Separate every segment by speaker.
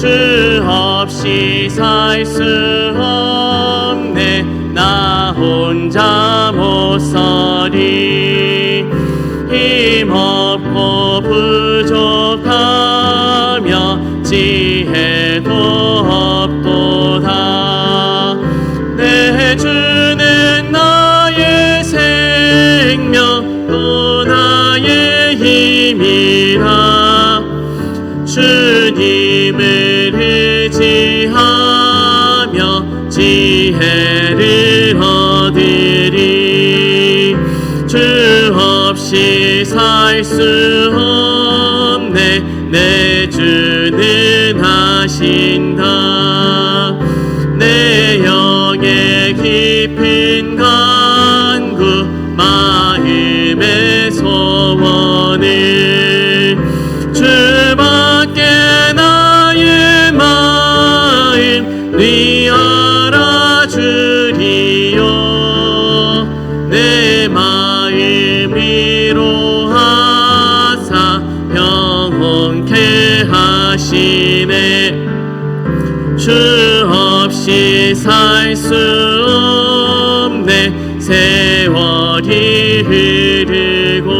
Speaker 1: 주 없이 살 수 없네. 나 혼자 못 서리. 힘없고 부족하며 지혜도 없도다. 내 주는 나의 생명 또 나의 힘이라. 주님을 의지하며 지혜를 얻으리. 주 없이 살 수 없네. 내 주는 하신다. 내 영의 깊은 간구 마음의 소원을 주밖에 나의 마음 네 알아주리요. 내 마음 위로하사 평온케 하시네. 주 없이 살 수 없네. 세월이 흐르고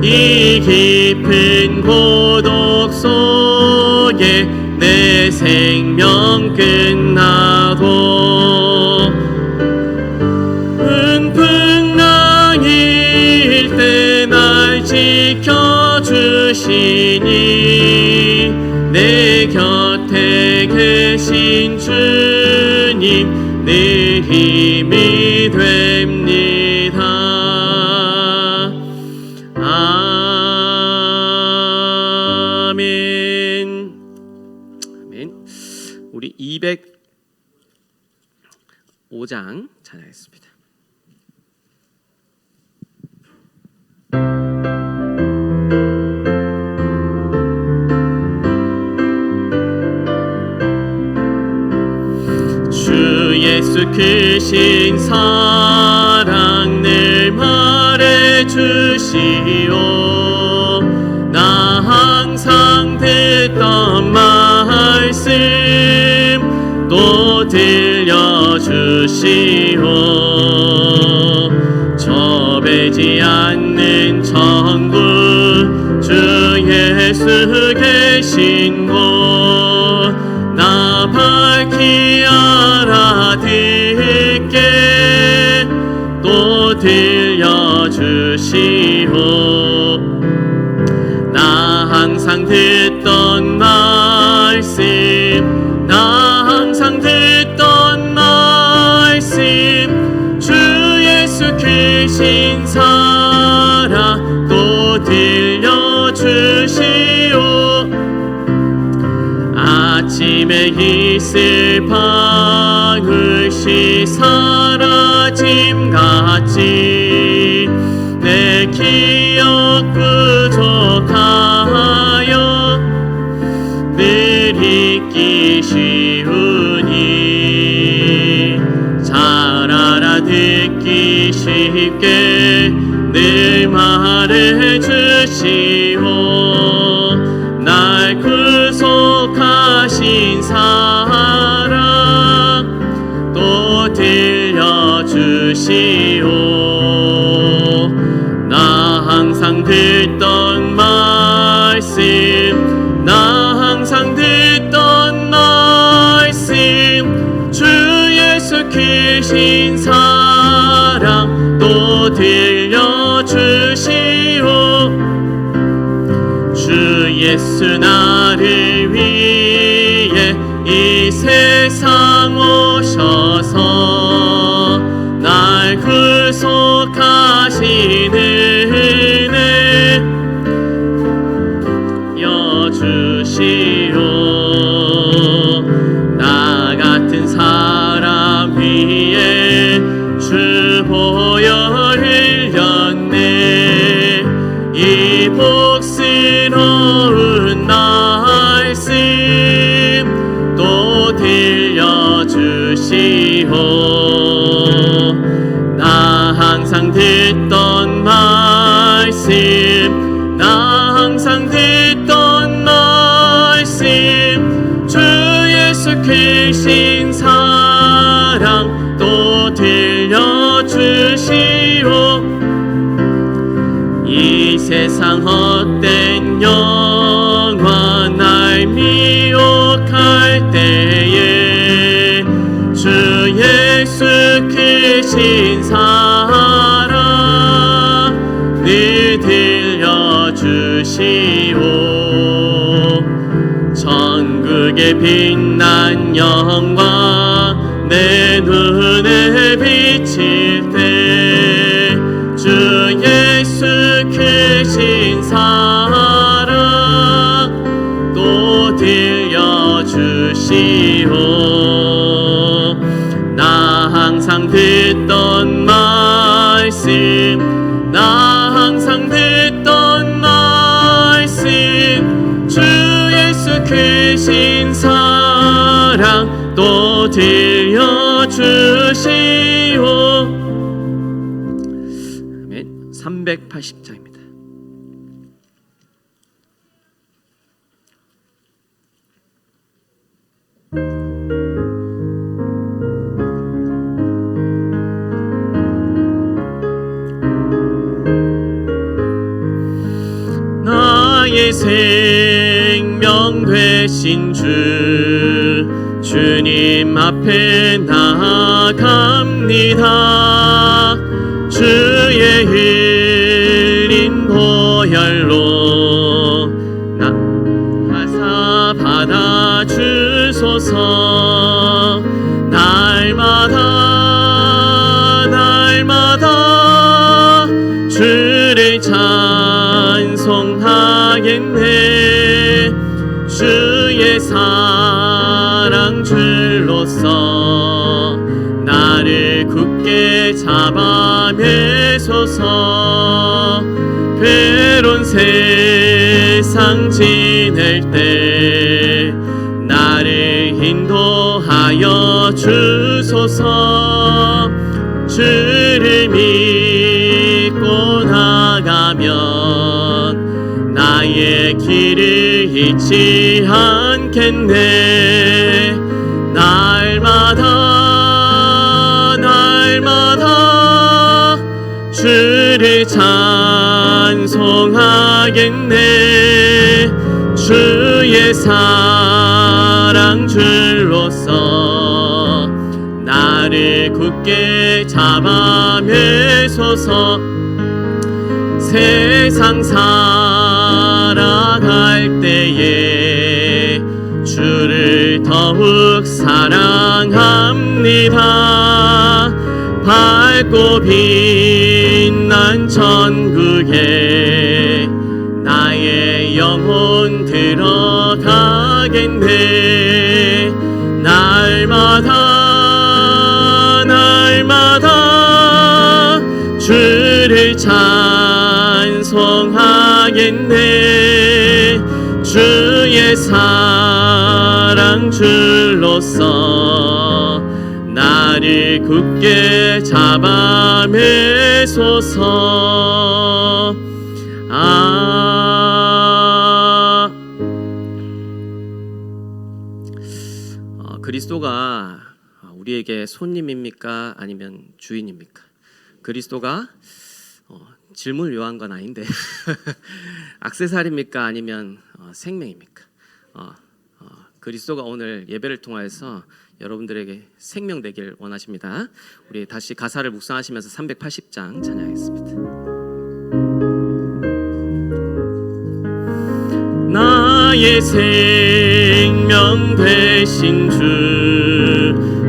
Speaker 1: 이 깊은 고독 속에 내 생명 끝나고 풍랑일 때 날 지켜주시니 내 곁에 계신 주님 늘 힘이 됩니다. 아멘. 아멘. 우리 205장 찬양하겠습니다. 주 예수 크신 사랑 늘 말해주시오. 나 항상 듣던 말씀 또 들려주시오. 좁지 않는 천국 주 예수 계신 곳 나 밝히 알아듣게 또 들려주시오. 나 항상 듣던 말씀 나 항상 듣던 말씀 주 예수 크신 사랑 또 들려주시오. 아침에 있을 방울씨 사라짐같이 내 기억 부족하여 늘 잊기 쉬우니 잘 알아듣기 쉽게 늘 말해주시오. 날 구속하신 사랑 또 들려주시오. 나 항상 듣던 말씀 나 항상 듣던 말씀 주 예수 크신 사랑 또 들려주시오. 주 예수 나를 위해 이 세상 오셔서 날 구속하신 은혜 여주시오. 나 같은 사람 위에 주 보혈 흘렸네. 이 복스러운 말씀 또 들려주시오. 나 항상 듣던 말씀 나 항상 듣던 말씀 주께 빛난 영광 내 눈에 비칠 때 주 예수 크신 사랑 또 들려주시오. 나 항상 듣던 말씀 나 항상 듣던 말씀 주 예수 크신 사랑 또 들려주시오. 380장입니다. 나의 생명 되신 주 주님 앞에 나아갑니다. 주의 흘린 보혈로 나 하사 받아 주소서. 날마다 주를 찬송하겠네. 주의 사랑 줄로서 나를 굳게 잡아 매소서. 괴로운 세상 지낼 때 나를 인도하여 주소서. 주를 믿고 나가면 나의 길을 잃지 않겠네. 날마다 주를 찬송하겠네. 주의 사랑 줄로서 나를 굳게 잡아 매소서. 세상 살아갈 때에 주를 더욱 사랑합니다. 밝고 빛난 천국에 나의 영혼 들어가겠네. 날마다 주를 찬송하겠네. 주의 사랑 줄로서 나를 굳게 잡아 매소서. 그리스도가 우리에게 손님입니까? 아니면 주인입니까? 그리스도가 질문을 요한 건 아닌데 악세사리입니까? 아니면 생명입니까? 그리스도가 오늘 예배를 통하여서 여러분들에게 생명 되길 원하십니다. 우리 다시 가사를 묵상하시면서 380장 찬양하겠습니다. 나의 생명 되신 주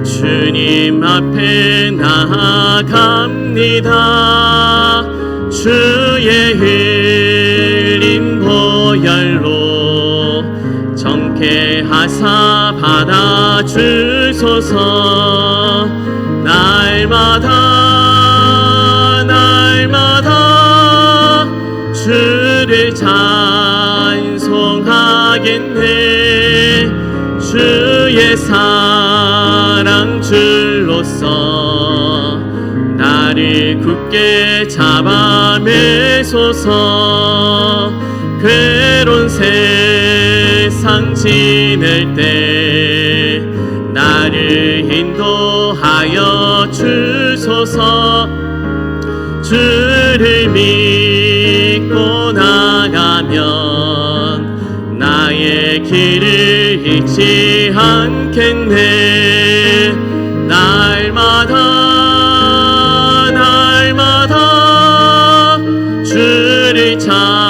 Speaker 1: 주님 앞에 나아갑니다. 주의 흘린 보혈로 정케 하사 받아 주소서. 날마다 주를 찬송하겠네. 주의 사랑 줄로서 나를 굳게 잡아 매소서. 괴로운 세상 지낼 때 나를 인도하여 주소서. 주를 믿고 나가면 나의 길을 잃지 않겠네. 날마다 주를 찬송하겠네.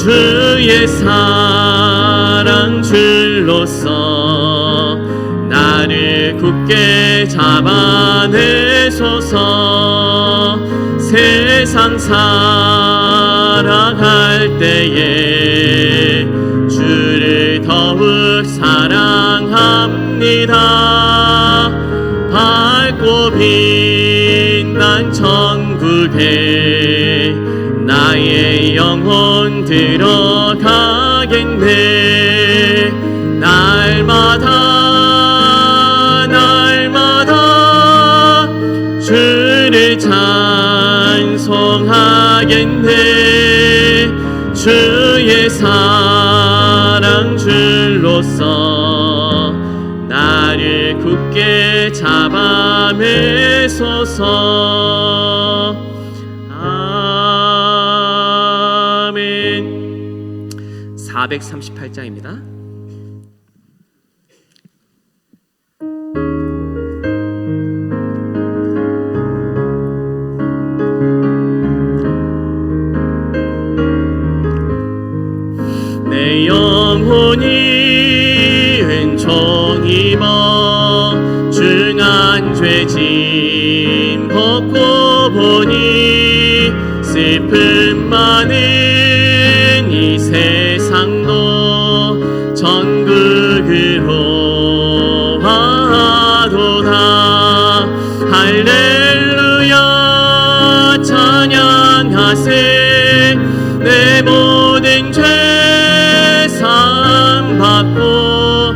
Speaker 1: 주의 사랑 줄로서 나를 굳게 잡아내소서. 세상 살아갈 때에 주를 더욱 사랑합니다. 밝고 빛난 천국에 나의 영혼 들어가겠네. 날마다 날마다 주를 찬송하겠네. 주의 사랑 줄로서 나를 굳게 잡아매소서. 아멘. 438장입니다. 내 영혼이 은총 입어 중한 죄짐 벗고 보니 슬픔 많은 이 세상도 천국으로 와도다. 할렐루야 찬양하세. 내 모든 죄 받고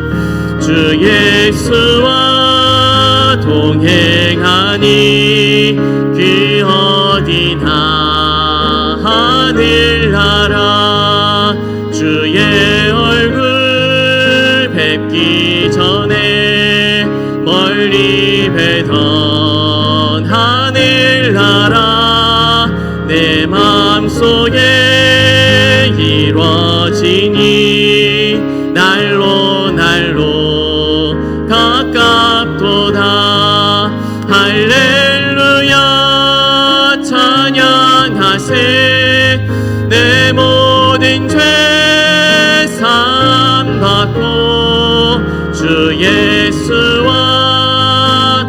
Speaker 1: 주 예수와 동행하니 그 어디나 하늘나라. 주의 얼굴 뵙기 전에 멀리 뵈던 하늘나라 내 마음속에 이루어지니 날로 가깝도다. 할렐루야 찬양하세. 내 모든 죄 산 받고 주 예수와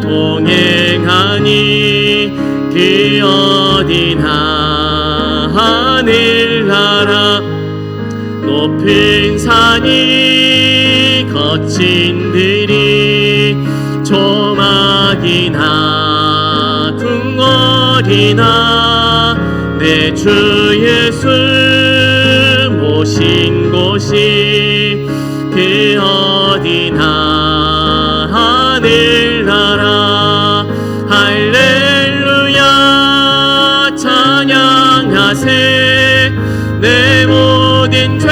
Speaker 1: 동행하니 그 어디나 하늘나라. 높은 산이 거친 들이 조막이나 궁궐이나 내 주 예수 모신 곳이 그 어디나 하늘나라. 할렐루야 찬양하세. 내 모든 죄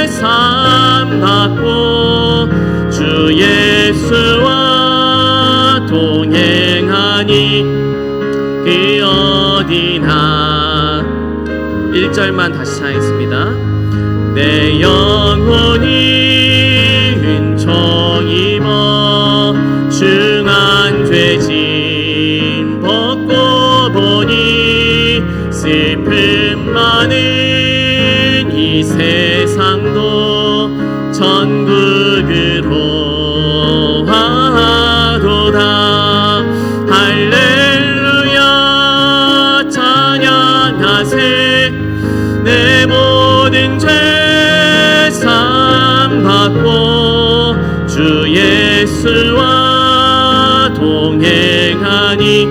Speaker 1: 산 받고 주 예수와 동행하니 그 어디나. 1절만 다시唱하겠습니다. 내 영혼이 은총 입어 중한 죄짐 벗고 보니 슬픔 많은 이 세상도 천국으로 와도다. 할렐루야 찬양하세. 내 모든 죄 산 받고 주 예수와 동행하니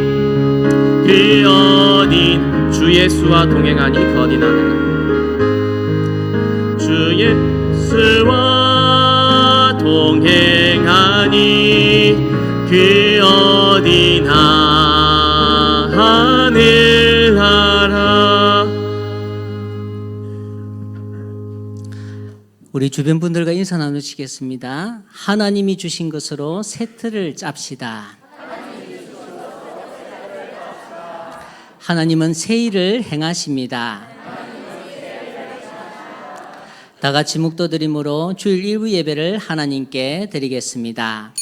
Speaker 1: 그 어디. 주 예수와 동행하니 그 어디나. 주 예수와 동행하니 그 어디나 하늘나라.
Speaker 2: 우리 주변 분들과 인사 나누시겠습니다. 하나님이 주신 것으로 세트를 짭시다. 하나님은 새 일을 행하십니다. 다 같이 묵도드림으로 주일 일부 예배를 하나님께 드리겠습니다.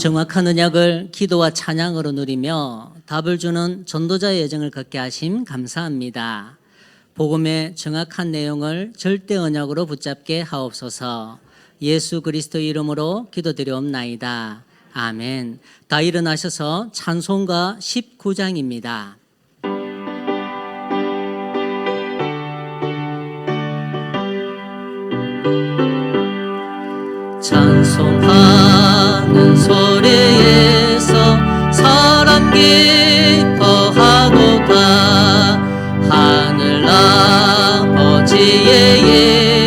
Speaker 2: 정확한 언약을 기도와 찬양으로 누리며 답을 주는 전도자의 여정을 걷게 하심 감사합니다. 복음의 정확한 내용을 절대 언약으로 붙잡게 하옵소서. 예수 그리스도 이름으로 기도드리옵나이다. 아멘. 다 일어나셔서 찬송가 19장입니다. 찬송하는 소리에서 사람 기뻐하도다. 하늘 아버지의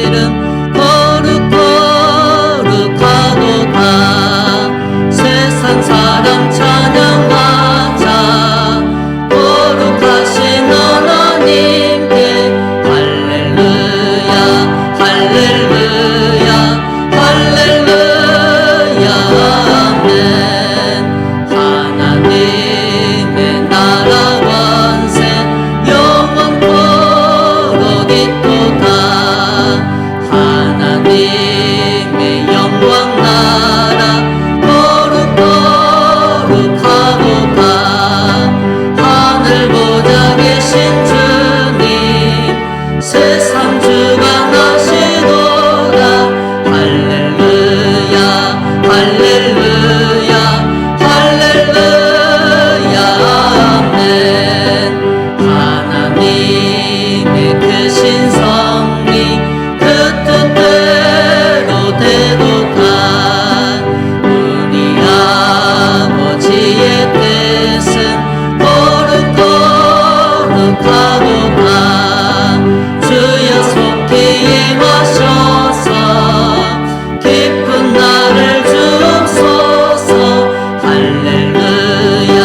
Speaker 2: 이름 거룩거룩하도다. 세상 사람 찬양하자. 거룩하신 하나님께 할렐루야 할렐루야 할렐루야 아멘. 하나님의 나라 완세 영원토록 있도다. 하나님의 영광 나라 거룩거룩하도다. 하늘 보좌 계신 주님 세상 주가 나시도다. 할렐루야 할렐루야 할렐루야 아멘. 하나님의 크신 성리 그 뜻대로 되도다. 우리 아버지의 뜻은 거룩거룩하도다. 주여 속히 임하셔서 깊은 나를 주옵소서. 할렐루야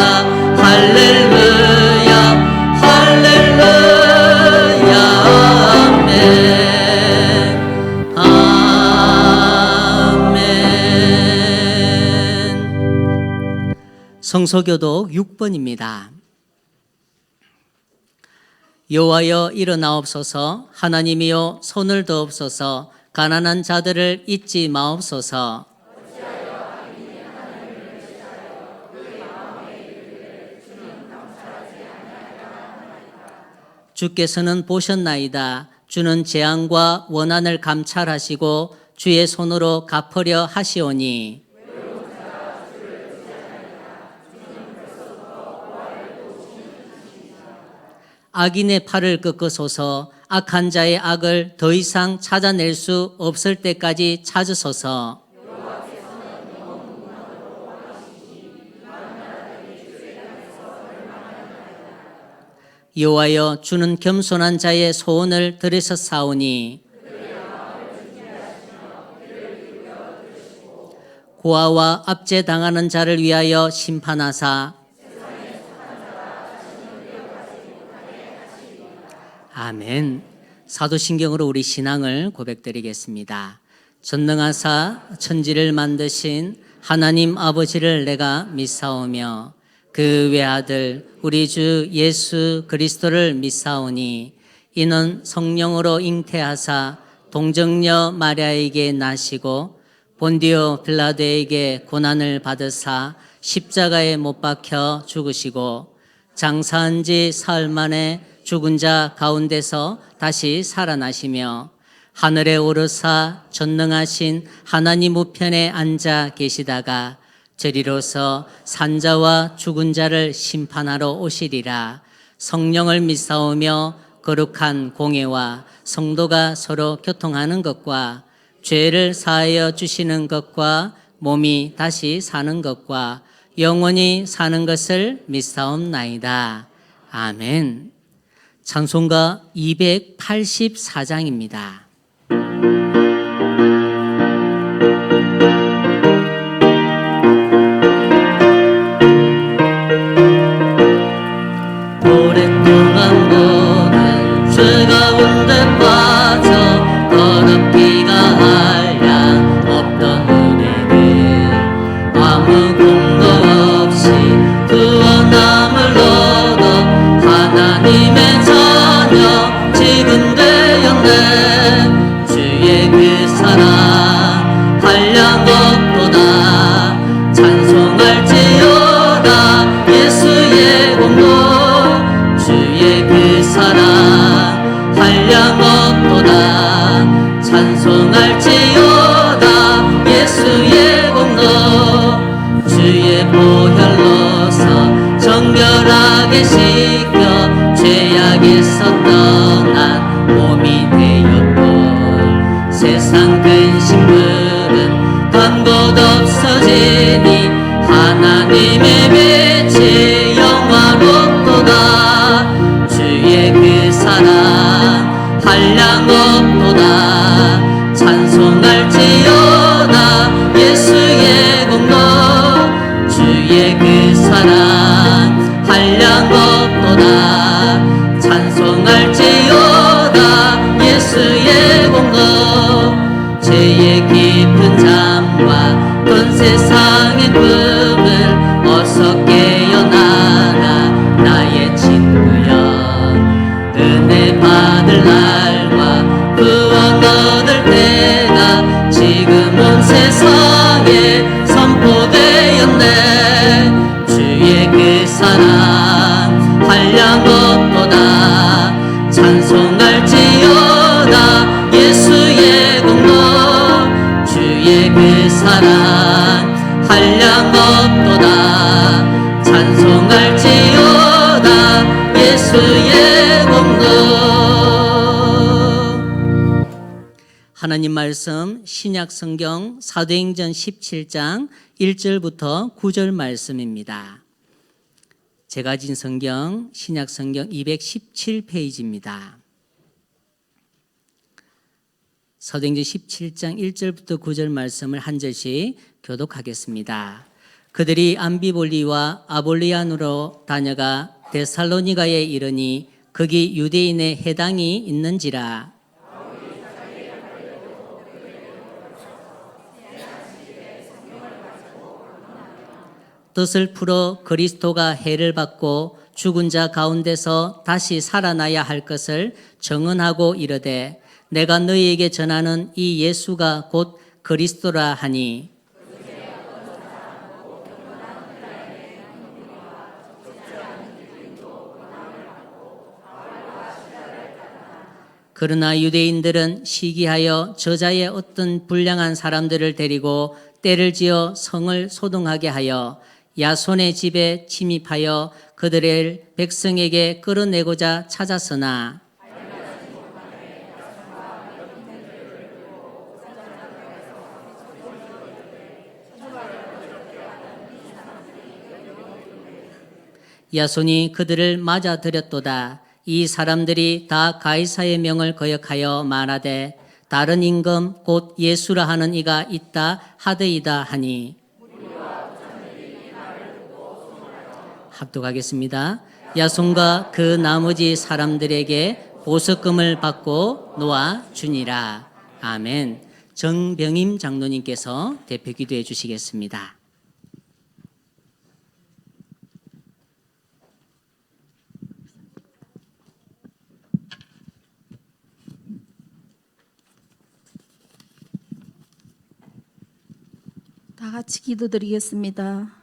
Speaker 2: 할렐루야 할렐루야 아멘 아멘. 성서교독 6번입니다. 여호와여 일어나옵소서. 하나님이여 손을 드옵소서. 가난한 자들을 잊지 마옵소서. 주께서는 보셨나이다. 주는 재앙과 원한을 감찰하시고 주의 손으로 갚으려 하시오니. 악인의 팔을 꺾으소서. 악한 자의 악을 더 이상 찾아낼 수 없을 때까지 찾으소서. 여호와여 주는 겸손한 자의 소원을 들으셨사오니. 고아와 압제당하는 자를 위하여 심판하사. 아멘. 사도신경으로 우리 신앙을 고백드리겠습니다. 전능하사 천지를 만드신 하나님 아버지를 내가 믿사오며 그 외아들 우리 주 예수 그리스도를 믿사오니 이는 성령으로 잉태하사 동정녀 마리아에게 나시고 본디오 빌라도에게 고난을 받으사 십자가에 못 박혀 죽으시고 장사한 지 사흘 만에 죽은 자 가운데서 다시 살아나시며 하늘에 오르사 전능하신 하나님 우편에 앉아 계시다가 저리로서 산자와 죽은 자를 심판하러 오시리라. 성령을 믿사오며 거룩한 공예와 성도가 서로 교통하는 것과 죄를 사하여 주시는 것과 몸이 다시 사는 것과 영원히 사는 것을 믿사옵나이다. 아멘. 찬송가 284장입니다. 오랫동안 모든 죄 가운데 빠져 더럽기가 한량 없던 우리를 아무 공도 없이 구원함을 얻어 하나님의 자녀 지금 되었네. 주의 그 사랑 한량 없도다. 찬송 사랑 한량없도다. 찬송할지어다 예수의 공로. 주의 보혈로서 정결하게 씻겨 죄악에서 떠난 몸이 되었고, 세상 근심들은 간 곳 없어지니 하나님의 빛이 영화롭도다. 주의 그 사랑 한량없도다. 찬송할지어다 예수의 공로. 주의 그 사랑 한량없도다. 찬송할지어다 예수의 공로. 죄의 깊은 잠과 온 세상의 꿈을 어서 깨어나라 나의 친구여. 은혜 받을 날과 구원 얻을 때가 지금 온 세상에 선포되었네. 주의 그 사랑 한량없도다. 찬송할지어다 예수의 공로. 주의 그 사랑 한량없도다. 찬송할지어다 예수의 공로. 하나님 말씀 신약 성경 사도행전 17장 1절부터 9절 말씀입니다. 제가 진 성경 신약 성경 217페이지입니다. 사도행전 17장 1절부터 9절 말씀을 한 절씩 교독하겠습니다. 그들이 암비볼리와 아볼리안으로 다녀가 데살로니가에 이르니 거기 유대인의 회당이 있는지라. 뜻을 풀어 그리스도가 해를 받고 죽은 자 가운데서 다시 살아나야 할 것을 정언하고 이르되, 내가 너희에게 전하는 이 예수가 곧 그리스도라 하니. 그러나 유대인들은 시기하여 저자의 어떤 불량한 사람들을 데리고 때를 지어 성을 소동하게 하여 야손의 집에 침입하여 그들을 백성에게 끌어내고자 찾았으나 야손이 그들을 맞아들였도다. 이 사람들이 다 가이사의 명을 거역하여 말하되, 다른 임금 곧 예수라 하는 이가 있다 하되이다 하니. 합독하겠습니다. 야손과 그 나머지 사람들에게 보석금을 받고 놓아 주니라. 아멘. 정병임 장로님께서 대표 기도해 주시겠습니다.
Speaker 3: 다 같이 기도드리겠습니다.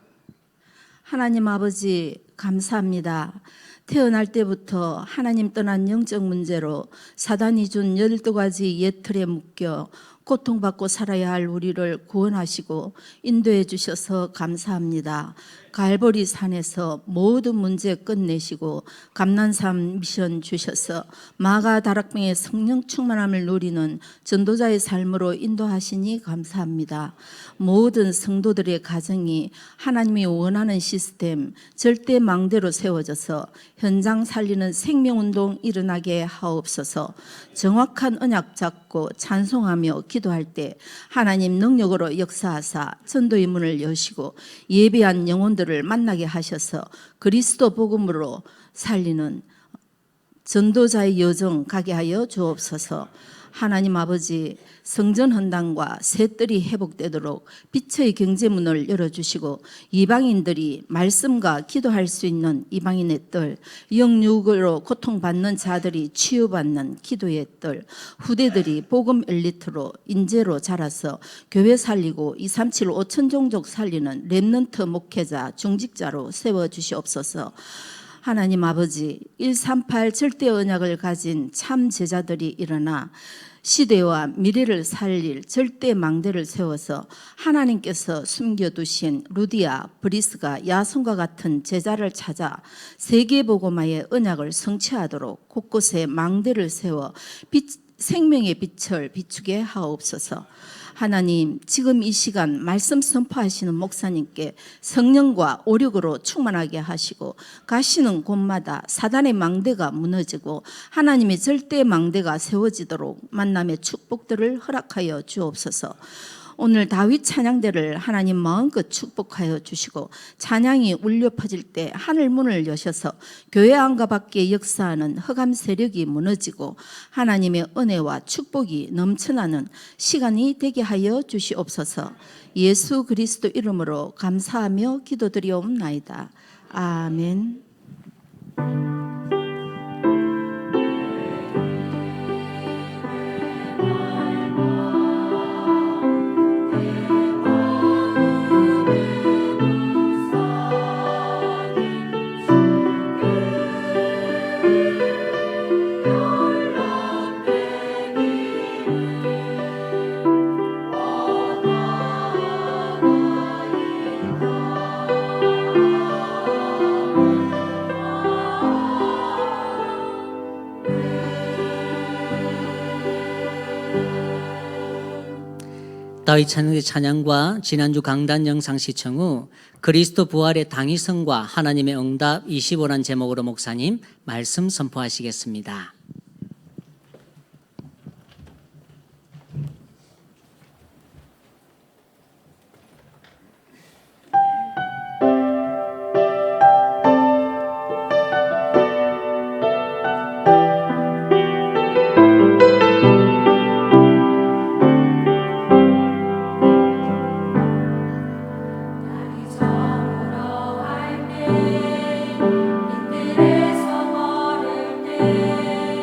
Speaker 3: 하나님 아버지 감사합니다. 태어날 때부터 하나님 떠난 영적 문제로 사단이 준 12가지 옛틀에 묶여 고통받고 살아야 할 우리를 구원하시고 인도해 주셔서 감사합니다. 갈보리 산에서 모든 문제 끝내시고 감난산 미션 주셔서 마가 다락방의 성령 충만함을 누리는 전도자의 삶으로 인도하시니 감사합니다. 모든 성도들의 가정이 하나님이 원하는 시스템 절대 망대로 세워져서 현장 살리는 생명운동 일어나게 하옵소서. 정확한 언약 잡고 찬송하며 기도할 때 하나님 능력으로 역사하사 전도의 문을 여시고 예배한 영혼들을 만나게 하셔서 그리스도 복음으로 살리는 전도자의 여정 가게 하여 주옵소서. 하나님 아버지 성전 헌당과 새뜰이 회복되도록 빛의 경제문을 열어주시고 이방인들이 말씀과 기도할 수 있는 이방인의 뜰, 영육으로 고통받는 자들이 치유받는 기도의 뜰, 후대들이 복음 엘리트로 인재로 자라서 교회 살리고 237 5천 종족 살리는 렘넌트 목회자 중직자로 세워주시옵소서. 하나님 아버지, 138 절대 언약을 가진 참 제자들이 일어나 시대와 미래를 살릴 절대 망대를 세워서 하나님께서 숨겨두신 루디아, 브리스가, 야손과 같은 제자를 찾아 세계복음화의 언약을 성취하도록 곳곳에 망대를 세워 생명의 빛을 비추게 하옵소서. 하나님, 지금 이 시간 말씀 선포하시는 목사님께 성령과 오력으로 충만하게 하시고 가시는 곳마다 사단의 망대가 무너지고 하나님의 절대 망대가 세워지도록 만남의 축복들을 허락하여 주옵소서. 오늘 다윗 찬양대를 하나님 마음껏 축복하여 주시고 찬양이 울려 퍼질 때 하늘 문을 여셔서 교회 안과 밖에 역사하는 흑암 세력이 무너지고 하나님의 은혜와 축복이 넘쳐나는 시간이 되게 하여 주시옵소서. 예수 그리스도 이름으로 감사하며 기도드리옵나이다. 아멘.
Speaker 2: 다윗 찬양의 찬양과 지난주 강단 영상 시청 후 그리스도 부활의 당위성과 하나님의 응답 25란 제목으로 목사님 말씀 선포하시겠습니다.
Speaker 4: 인들에서 걸을 때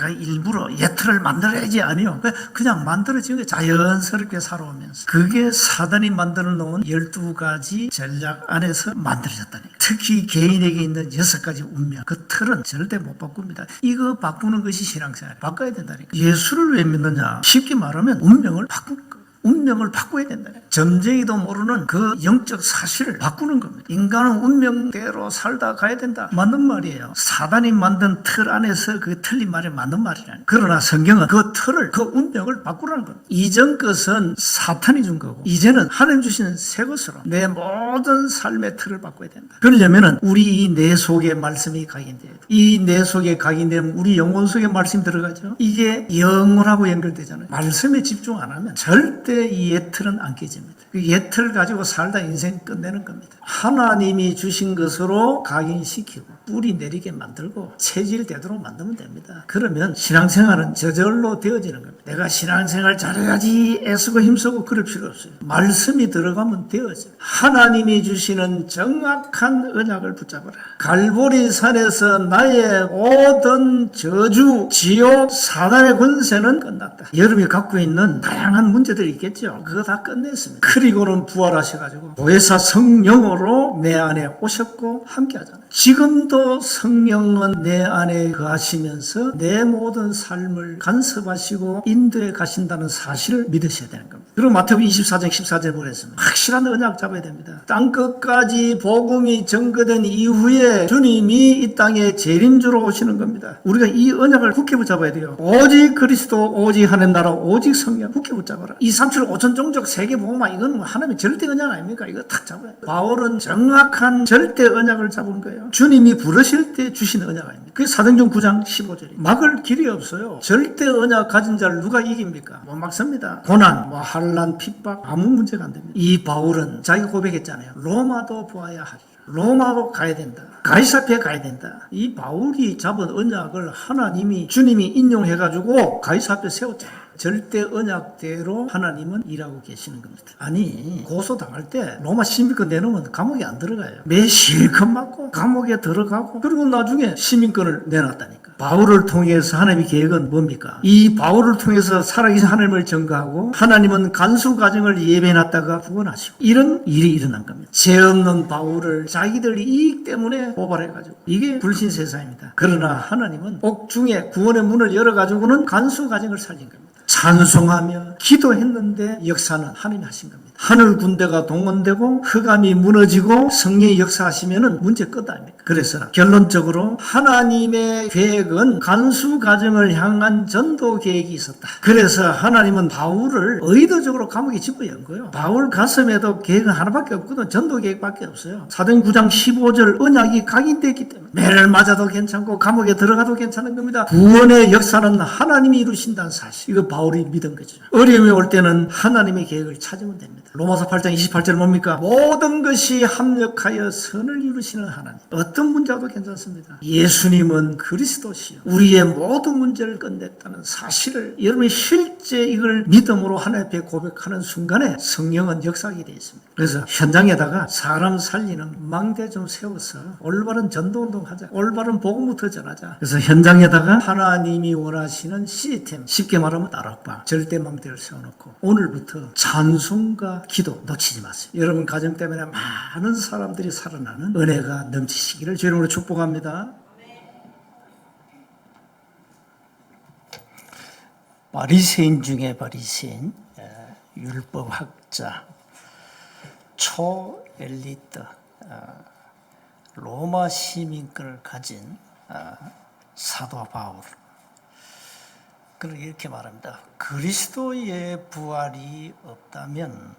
Speaker 4: 내가 일부러 예틀을 만들어야지 아니요. 그냥 만들어진 게 자연스럽게 살아오면서 그게 사단이 만들어 놓은 12가지 전략 안에서 만들어졌다니. 특히 개인에게 있는 6가지 운명, 그 틀은 절대 못 바꿉니다. 이거 바꾸는 것이 신앙생활. 바꿔야 된다니까. 예수를 왜 믿느냐? 쉽게 말하면 운명을 바꾸는 거예요. 운명을 바꿔야 된다. 점쟁이도 모르는 그 영적 사실을 바꾸는 겁니다. 인간은 운명대로 살다 가야 된다. 맞는 말이에요. 사단이 만든 틀 안에서 그 틀린 말이 맞는 말이라니. 그러나 성경은 그 틀을, 그 운명을 바꾸라는 겁니다. 이전 것은 사탄이 준 거고 이제는 하나님 주시는 새 것으로 내 모든 삶의 틀을 바꿔야 된다. 그러려면 우리 이 내 속에 말씀이 각인돼야 돼. 이 내 속에 각인되면 우리 영혼 속에 말씀이 들어가죠. 이게 영혼하고 연결되잖아요. 말씀에 집중 안 하면 절대 이 예틀은 안 깨집니다. 그 예틀 가지고 살다 인생 끝내는 겁니다. 하나님이 주신 것으로 각인시키고 뿌리 내리게 만들고 체질되도록 만들면 됩니다. 그러면 신앙생활은 저절로 되어지는 겁니다. 내가 신앙생활 잘해야지 애쓰고 힘쓰고 그럴 필요 없어요. 말씀이 들어가면 되어져요. 하나님이 주시는 정확한 언약을 붙잡아라. 갈보리 산에서 나의 모든 저주, 지옥, 사단의 권세는 끝났다. 여러분이 갖고 있는 다양한 문제들이 있겠죠. 그거 다 끝냈습니다. 그리고는 부활하셔가지고 보혜사 성령으로 내 안에 오셨고 함께 하잖아요. 지금도 성령은 내 안에 거하시면서 내 모든 삶을 간섭하시고 인도해 가신다는 사실을 믿으셔야 되는 겁니다. 그리고 마태복음 24장 14절에 보냈습니다. 확실한 언약 잡아야 됩니다. 땅끝까지 복음이 전거된 이후에 주님이 이 땅에 재림주로 오시는 겁니다. 우리가 이 언약을 굳게 붙잡아야 돼요. 오직 그리스도, 오직 하나님 나라, 오직 성령 굳게 붙잡아라. 2, 3, 7, 5천 종족 세계 복음화 이건 하나님의 절대 언약 아닙니까? 이거 탁 잡아야 돼요. 바울은 정확한 절대 언약을 잡은 거예요. 주님이 부르실 때 주신 언약 아닙니까? 그게 사도행전 9장 15절이 막을 길이 없어요. 절대 언약 가진 자를 누가 이깁니까? 못 막습니다. 고난, 환난, 핍박 아무 문제가 안 됩니다. 이 바울은 자기가 고백했잖아요. 로마도 보아야 하리라. 로마로 가야 된다. 가이사랴에 가야 된다. 이 바울이 잡은 언약을 하나님이 주님이 인용해가지고 가이사랴에 세웠잖아요. 절대 언약대로 하나님은 일하고 계시는 겁니다. 아니 고소당할 때 로마 시민권 내놓으면 감옥에 안 들어가요. 매 실컷 맞고 감옥에 들어가고 그리고 나중에 시민권을 내놨다니까. 바울을 통해서 하나님의 계획은 뭡니까? 이 바울을 통해서 살아계신 하나님을 증거하고 하나님은 간수 가정을 예배해놨다가 구원하시고 이런 일이 일어난 겁니다. 죄 없는 바울을 자기들 이익 때문에 고발해가지고 이게 불신 세상입니다. 그러나 하나님은 옥중에 구원의 문을 열어가지고는 간수 가정을 살린 겁니다. 찬송하며 기도했는데 역사는 하나님이 하신 겁니다. 하늘 군대가 동원되고 흑암이 무너지고 성령이 역사하시면은 문제 끝 아닙니까? 그래서 결론적으로 하나님의 계획은 간수 가정을 향한 전도 계획이 있었다. 그래서 하나님은 바울을 의도적으로 감옥에 집어연 거예요. 바울 가슴에도 계획은 하나밖에 없거든. 전도 계획밖에 없어요. 사도행전 9장 15절 언약이 각인되었기 때문에 매를 맞아도 괜찮고 감옥에 들어가도 괜찮은 겁니다. 구원의 역사는 하나님이 이루신다는 사실. 이거 바울이 믿은 거죠. 어려움이 올 때는 하나님의 계획을 찾으면 됩니다. 로마서 8장 28절 뭡니까? 모든 것이 합력하여 선을 이루시는 하나님. 어떤 문제도 괜찮습니다. 예수님은 그리스도시요 우리의 모든 문제를 끝냈다는 사실을 여러분이 실제 이걸 믿음으로 하나님 앞에 고백하는 순간에 성령은 역사하게 되어 있습니다. 그래서 현장에다가 사람 살리는 망대 좀 세워서 올바른 전도운동 하자. 올바른 복음부터 전하자. 그래서 현장에다가 하나님이 원하시는 시스템, 쉽게 말하면 다락방, 절대 망대를 세워놓고 오늘부터 찬송과 기도 놓치지 마세요. 여러분 가정 때문에 많은 사람들이 살아나는 은혜가 넘치시기를 주의 이름으로 축복합니다. 바리새인 중에 바리새인, 율법학자, 초엘리트, 로마 시민권을 가진 사도 바울. 그렇게 이렇게 말합니다. 그리스도의 부활이 없다면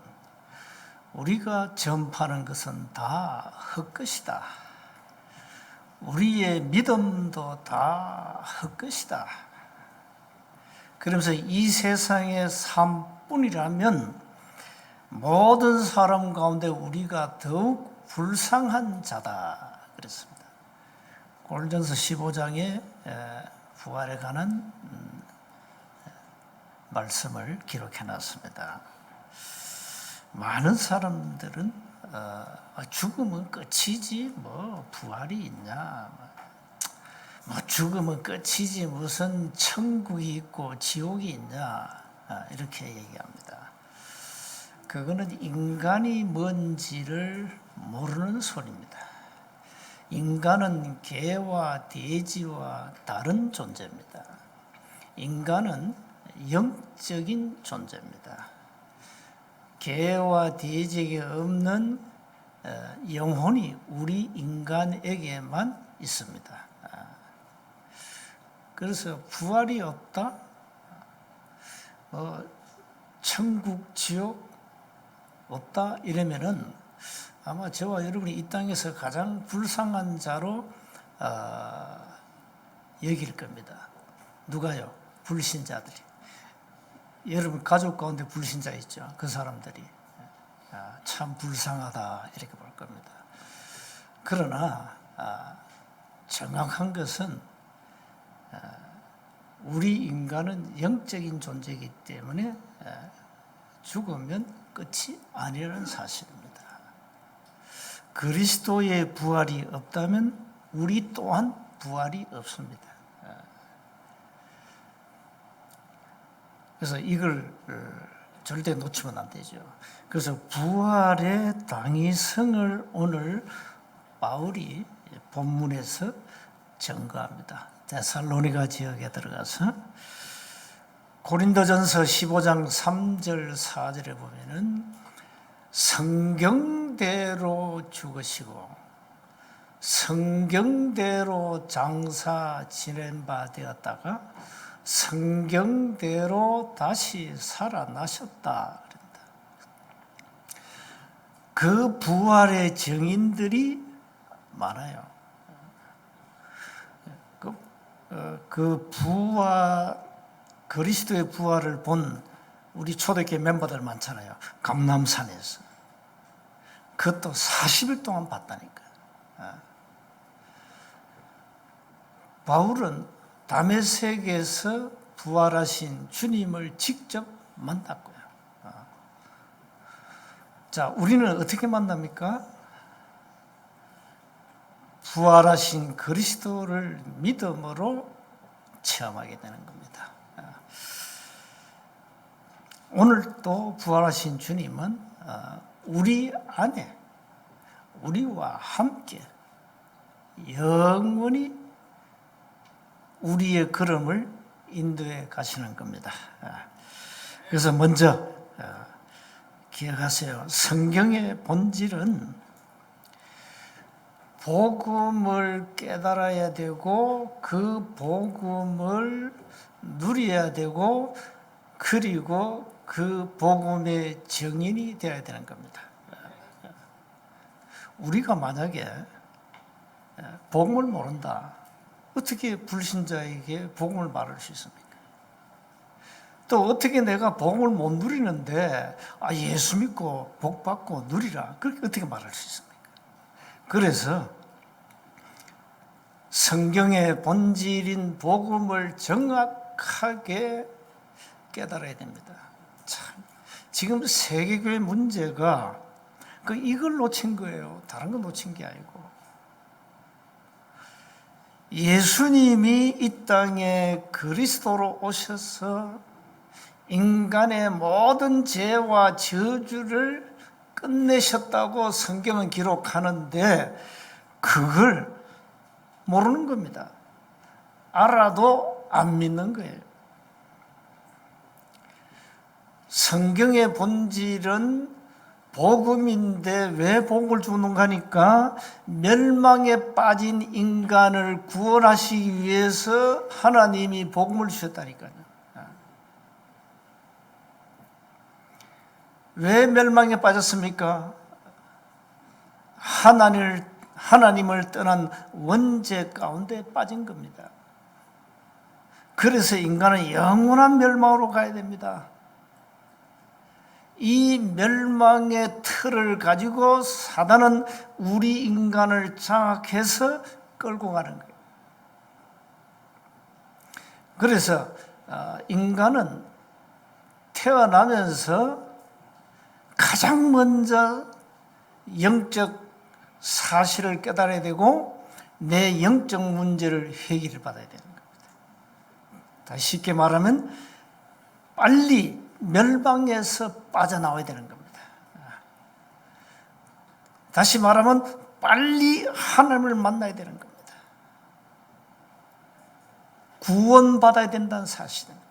Speaker 4: 우리가 전파하는 것은 다 헛것이다. 우리의 믿음도 다 헛것이다. 그러면서 이 세상의 삶뿐이라면 모든 사람 가운데 우리가 더욱 불쌍한 자다. 그랬습니다. 고린도전서 15장에 부활에 관한 말씀을 기록해 놨습니다. 많은 사람들은 죽음은 끝이지 뭐 부활이 있냐. 뭐 죽으면 끝이지 무슨 천국이 있고 지옥이 있냐 이렇게 얘기합니다. 그거는 인간이 뭔지를 모르는 소리입니다. 인간은 개와 돼지와 다른 존재입니다. 인간은 영적인 존재입니다. 개와 돼지에게 없는 영혼이 우리 인간에게만 있습니다. 그래서 부활이 없다? 천국, 지옥 없다? 이러면은 아마 저와 여러분이 이 땅에서 가장 불쌍한 자로 여길 겁니다. 누가요? 불신자들이. 여러분 가족 가운데 불신자 있죠? 그 사람들이 참 불쌍하다 이렇게 볼 겁니다. 그러나 정확한 것은 우리 인간은 영적인 존재이기 때문에 죽으면 끝이 아니라는 사실입니다. 그리스도의 부활이 없다면 우리 또한 부활이 없습니다. 그래서 이걸 절대 놓치면 안 되죠. 그래서 부활의 당위성을 오늘 바울이 본문에서 증거합니다. 데살로니가 지역에 들어가서 고린도전서 15장 3절 4절에 보면은 성경대로 죽으시고 성경대로 장사 지낸 바 되었다가 성경대로 다시 살아나셨다. 그 부활의 증인들이 많아요. 그 부활, 그리스도의 부활을 본 우리 초대교회 멤버들 많잖아요. 감람산에서. 그것도 40일 동안 봤다니까. 바울은 다메섹에서 부활하신 주님을 직접 만났고요. 자, 우리는 어떻게 만납니까? 부활하신 그리스도를 믿음으로 체험하게 되는 겁니다. 오늘 또 부활하신 주님은 우리 안에 우리와 함께 영원히 우리의 걸음을 인도해 가시는 겁니다. 그래서 먼저 기억하세요. 성경의 본질은 복음을 깨달아야 되고 그 복음을 누려야 되고 그리고 그 복음의 증인이 되어야 되는 겁니다. 우리가 만약에 복음을 모른다. 어떻게 불신자에게 복음을 말할 수 있습니까? 또 어떻게 내가 복음을 못 누리는데 예수 믿고 복 받고 누리라. 그렇게 어떻게 말할 수 있습니까? 그래서 성경의 본질인 복음을 정확하게 깨달아야 됩니다. 참, 지금 세계교회 문제가 이걸 놓친 거예요. 다른 거 놓친 게 아니고. 예수님이 이 땅에 그리스도로 오셔서 인간의 모든 죄와 저주를 끝내셨다고 성경은 기록하는데 그걸 모르는 겁니다. 알아도 안 믿는 거예요. 성경의 본질은 복음인데 왜 복음을 주는가 하니까 멸망에 빠진 인간을 구원하시기 위해서 하나님이 복음을 주셨다니까요. 왜 멸망에 빠졌습니까? 하나님을 떠난 원죄 가운데 빠진 겁니다. 그래서 인간은 영원한 멸망으로 가야 됩니다. 이 멸망의 틀을 가지고 사단은 우리 인간을 장악해서 끌고 가는 거예요. 그래서 인간은 태어나면서 가장 먼저 영적 사실을 깨달아야 되고 내 영적 문제를 해결을 받아야 되는 겁니다. 다시 쉽게 말하면 빨리 멸망에서 빠져나와야 되는 겁니다. 다시 말하면 빨리 하나님을 만나야 되는 겁니다. 구원받아야 된다는 사실입니다.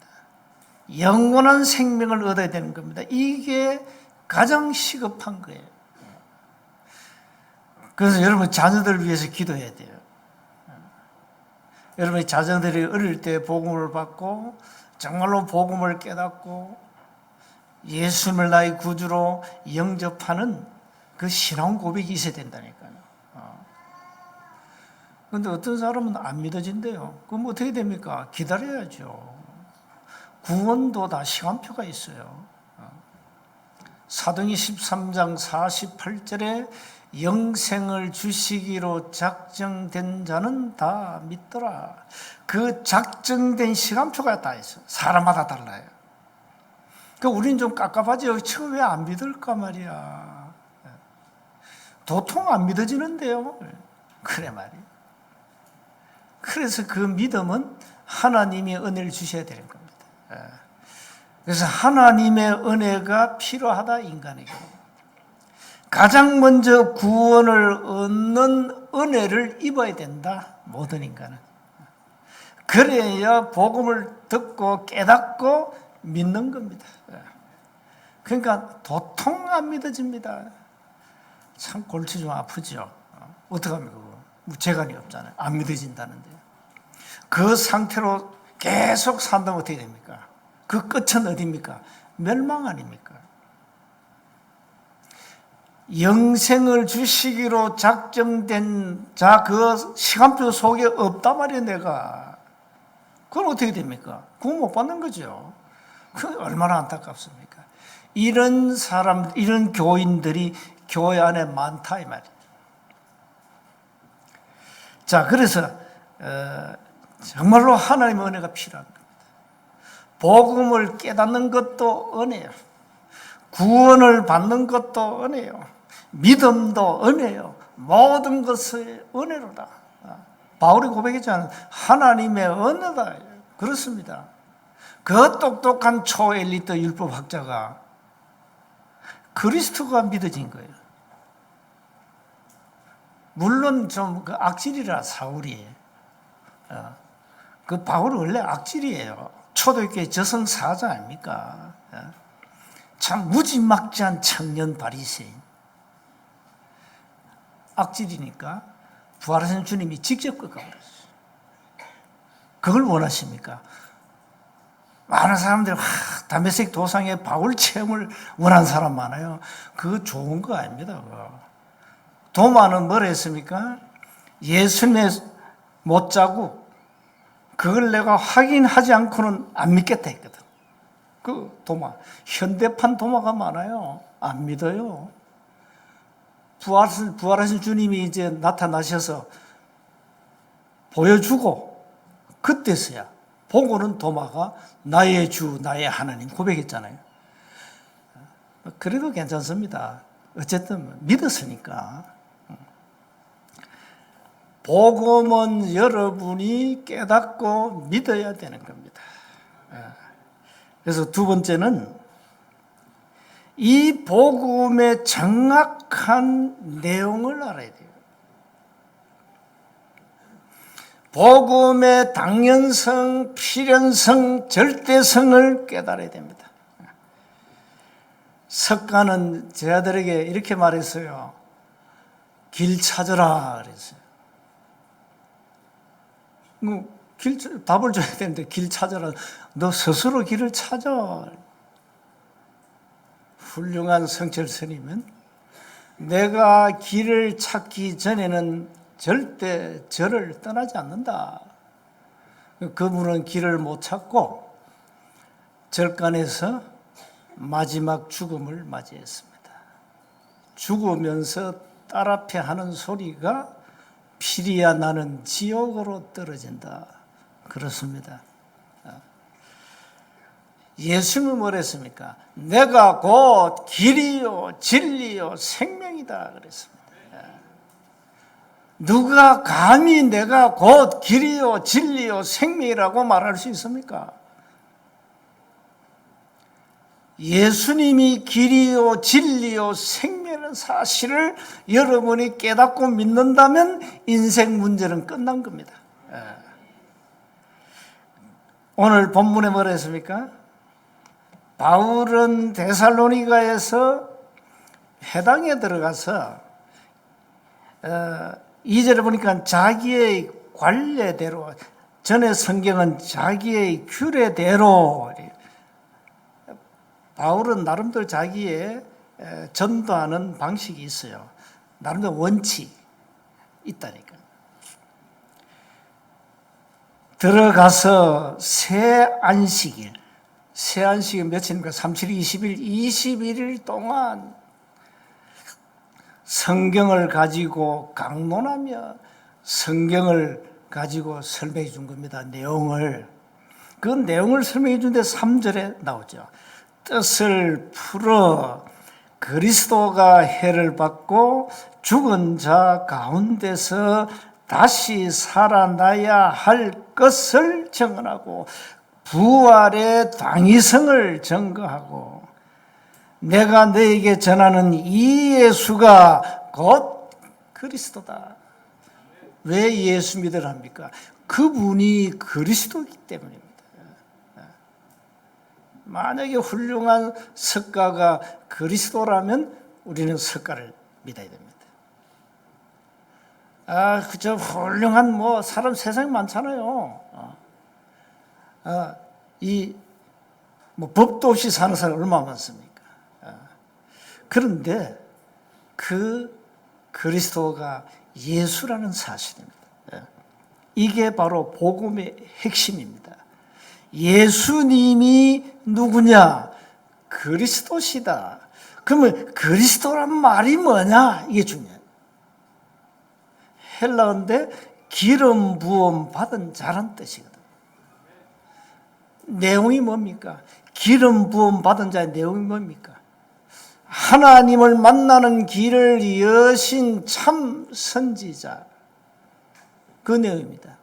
Speaker 4: 영원한 생명을 얻어야 되는 겁니다. 이게 가장 시급한 거예요. 그래서 여러분 자녀들을 위해서 기도해야 돼요. 여러분의 자녀들이 어릴 때 복음을 받고 정말로 복음을 깨닫고 예수님을 나의 구주로 영접하는 그 신앙 고백이 있어야 된다니까요. 그런데 어떤 사람은 안 믿어진대요. 그럼 어떻게 됩니까? 기다려야죠. 구원도 다 시간표가 있어요. 사도행전 13장 48절에 영생을 주시기로 작정된 자는 다 믿더라. 그 작정된 시간표가 다 있어요. 사람마다 달라요. 그러니까 우리는 좀 깝깝하죠. 처음 왜 안 믿을까 말이야. 도통 안 믿어지는데요. 그래 말이에요. 그래서 그 믿음은 하나님이 은혜를 주셔야 되는 겁니다. 그래서 하나님의 은혜가 필요하다 인간에게. 가장 먼저 구원을 얻는 은혜를 입어야 된다. 모든 인간은. 그래야 복음을 듣고 깨닫고 믿는 겁니다. 그러니까 도통 안 믿어집니다. 참 골치 좀 아프죠. 어떡합니까? 재간이 없잖아요. 안 믿어진다는데. 그 상태로 계속 산다면 어떻게 됩니까? 그 끝은 어디입니까? 멸망 아닙니까? 영생을 주시기로 작정된 자, 그 시간표 속에 없단 말이에요, 내가. 그건 어떻게 됩니까? 구원 못 받는 거죠. 그 얼마나 안타깝습니까? 이런 사람, 이런 교인들이 교회 안에 많다, 이 말이에요. 자, 그래서, 정말로 하나님의 은혜가 필요한 겁니다. 복음을 깨닫는 것도 은혜예요. 구원을 받는 것도 은혜예요. 믿음도 은혜요. 모든 것의 은혜로다. 바울이 고백했잖아요. 하나님의 은혜다. 그렇습니다. 그 똑똑한 초엘리트 율법학자가 그리스도가 믿어진 거예요. 물론 좀 그 악질이라 사울이. 그 바울은 원래 악질이에요. 초대교회 저승사자 아닙니까? 참 무지막지한 청년 바리새인. 악질이니까 부활하신 주님이 직접 꺾어버렸어요. 그걸 원하십니까? 많은 사람들이 다메섹 도상의 바울 체험을 원하는 사람 많아요. 그거 좋은 거 아닙니다. 그거. 도마는 뭘 했습니까? 예수님의 못자국 그걸 내가 확인하지 않고는 안 믿겠다 했거든. 그 도마, 현대판 도마가 많아요. 안 믿어요. 부활하신 주님이 이제 나타나셔서 보여주고 그때서야 보고는 도마가 나의 주, 나의 하나님 고백했잖아요. 그래도 괜찮습니다. 어쨌든 믿었으니까. 복음은 여러분이 깨닫고 믿어야 되는 겁니다. 그래서 두 번째는 이 복음의 정확한 내용을 알아야 돼요. 복음의 당연성, 필연성, 절대성을 깨달아야 됩니다. 석가는 제 아들에게 이렇게 말했어요. 길 찾으라 그랬어요. 답을 줘야 되는데 길 찾아라. 너 스스로 길을 찾아. 훌륭한 성철 스님은 내가 길을 찾기 전에는 절대 저를 떠나지 않는다. 그분은 길을 못 찾고 절간에서 마지막 죽음을 맞이했습니다. 죽으면서 딸 앞에 하는 소리가 피리야 나는 지옥으로 떨어진다. 그렇습니다. 예수님은 뭐랬습니까? 내가 곧 길이요 진리요 생명이다 그랬습니다. 누가 감히 내가 곧 길이요 진리요 생명이라고 말할 수 있습니까? 예수님이 길이요 진리요 생명이라는 사실을 여러분이 깨닫고 믿는다면 인생 문제는 끝난 겁니다. 오늘 본문에 뭐라 했습니까? 바울은 데살로니가에서 회당에 들어가서 2절에 보니까 자기의 관례대로, 전에 성경은 자기의 규례대로, 바울은 나름대로 자기의 전도하는 방식이 있어요. 나름대로 원칙이 있다니까. 들어가서 새 안식일 며칠입니까? 37, 20일, 21일 동안 성경을 가지고 강론하며 성경을 가지고 설명해 준 겁니다. 내용을. 그 내용을 설명해 준데 3절에 나오죠. 뜻을 풀어 그리스도가 해를 받고 죽은 자 가운데서 다시 살아나야 할 것을 증언하고 부활의 당위성을 증거하고 내가 너에게 전하는 이 예수가 곧 그리스도다. 왜 예수 믿으랍니까? 그분이 그리스도이기 때문입니다. 만약에 훌륭한 석가가 그리스도라면 우리는 석가를 믿어야 됩니다. 그저 훌륭한 사람 세상에 많잖아요. 법도 없이 사는 사람 얼마나 많습니까? 그런데 그 그리스도가 예수라는 사실입니다. 이게 바로 복음의 핵심입니다. 예수님이 누구냐? 그리스도시다. 그러면 그리스도란 말이 뭐냐? 이게 중요해요. 헬라어인데 기름 부음 받은 자란 뜻이거든. 내용이 뭡니까? 기름 부음 받은 자의 내용이 뭡니까? 하나님을 만나는 길을 여신 참 선지자. 그 내용입니다.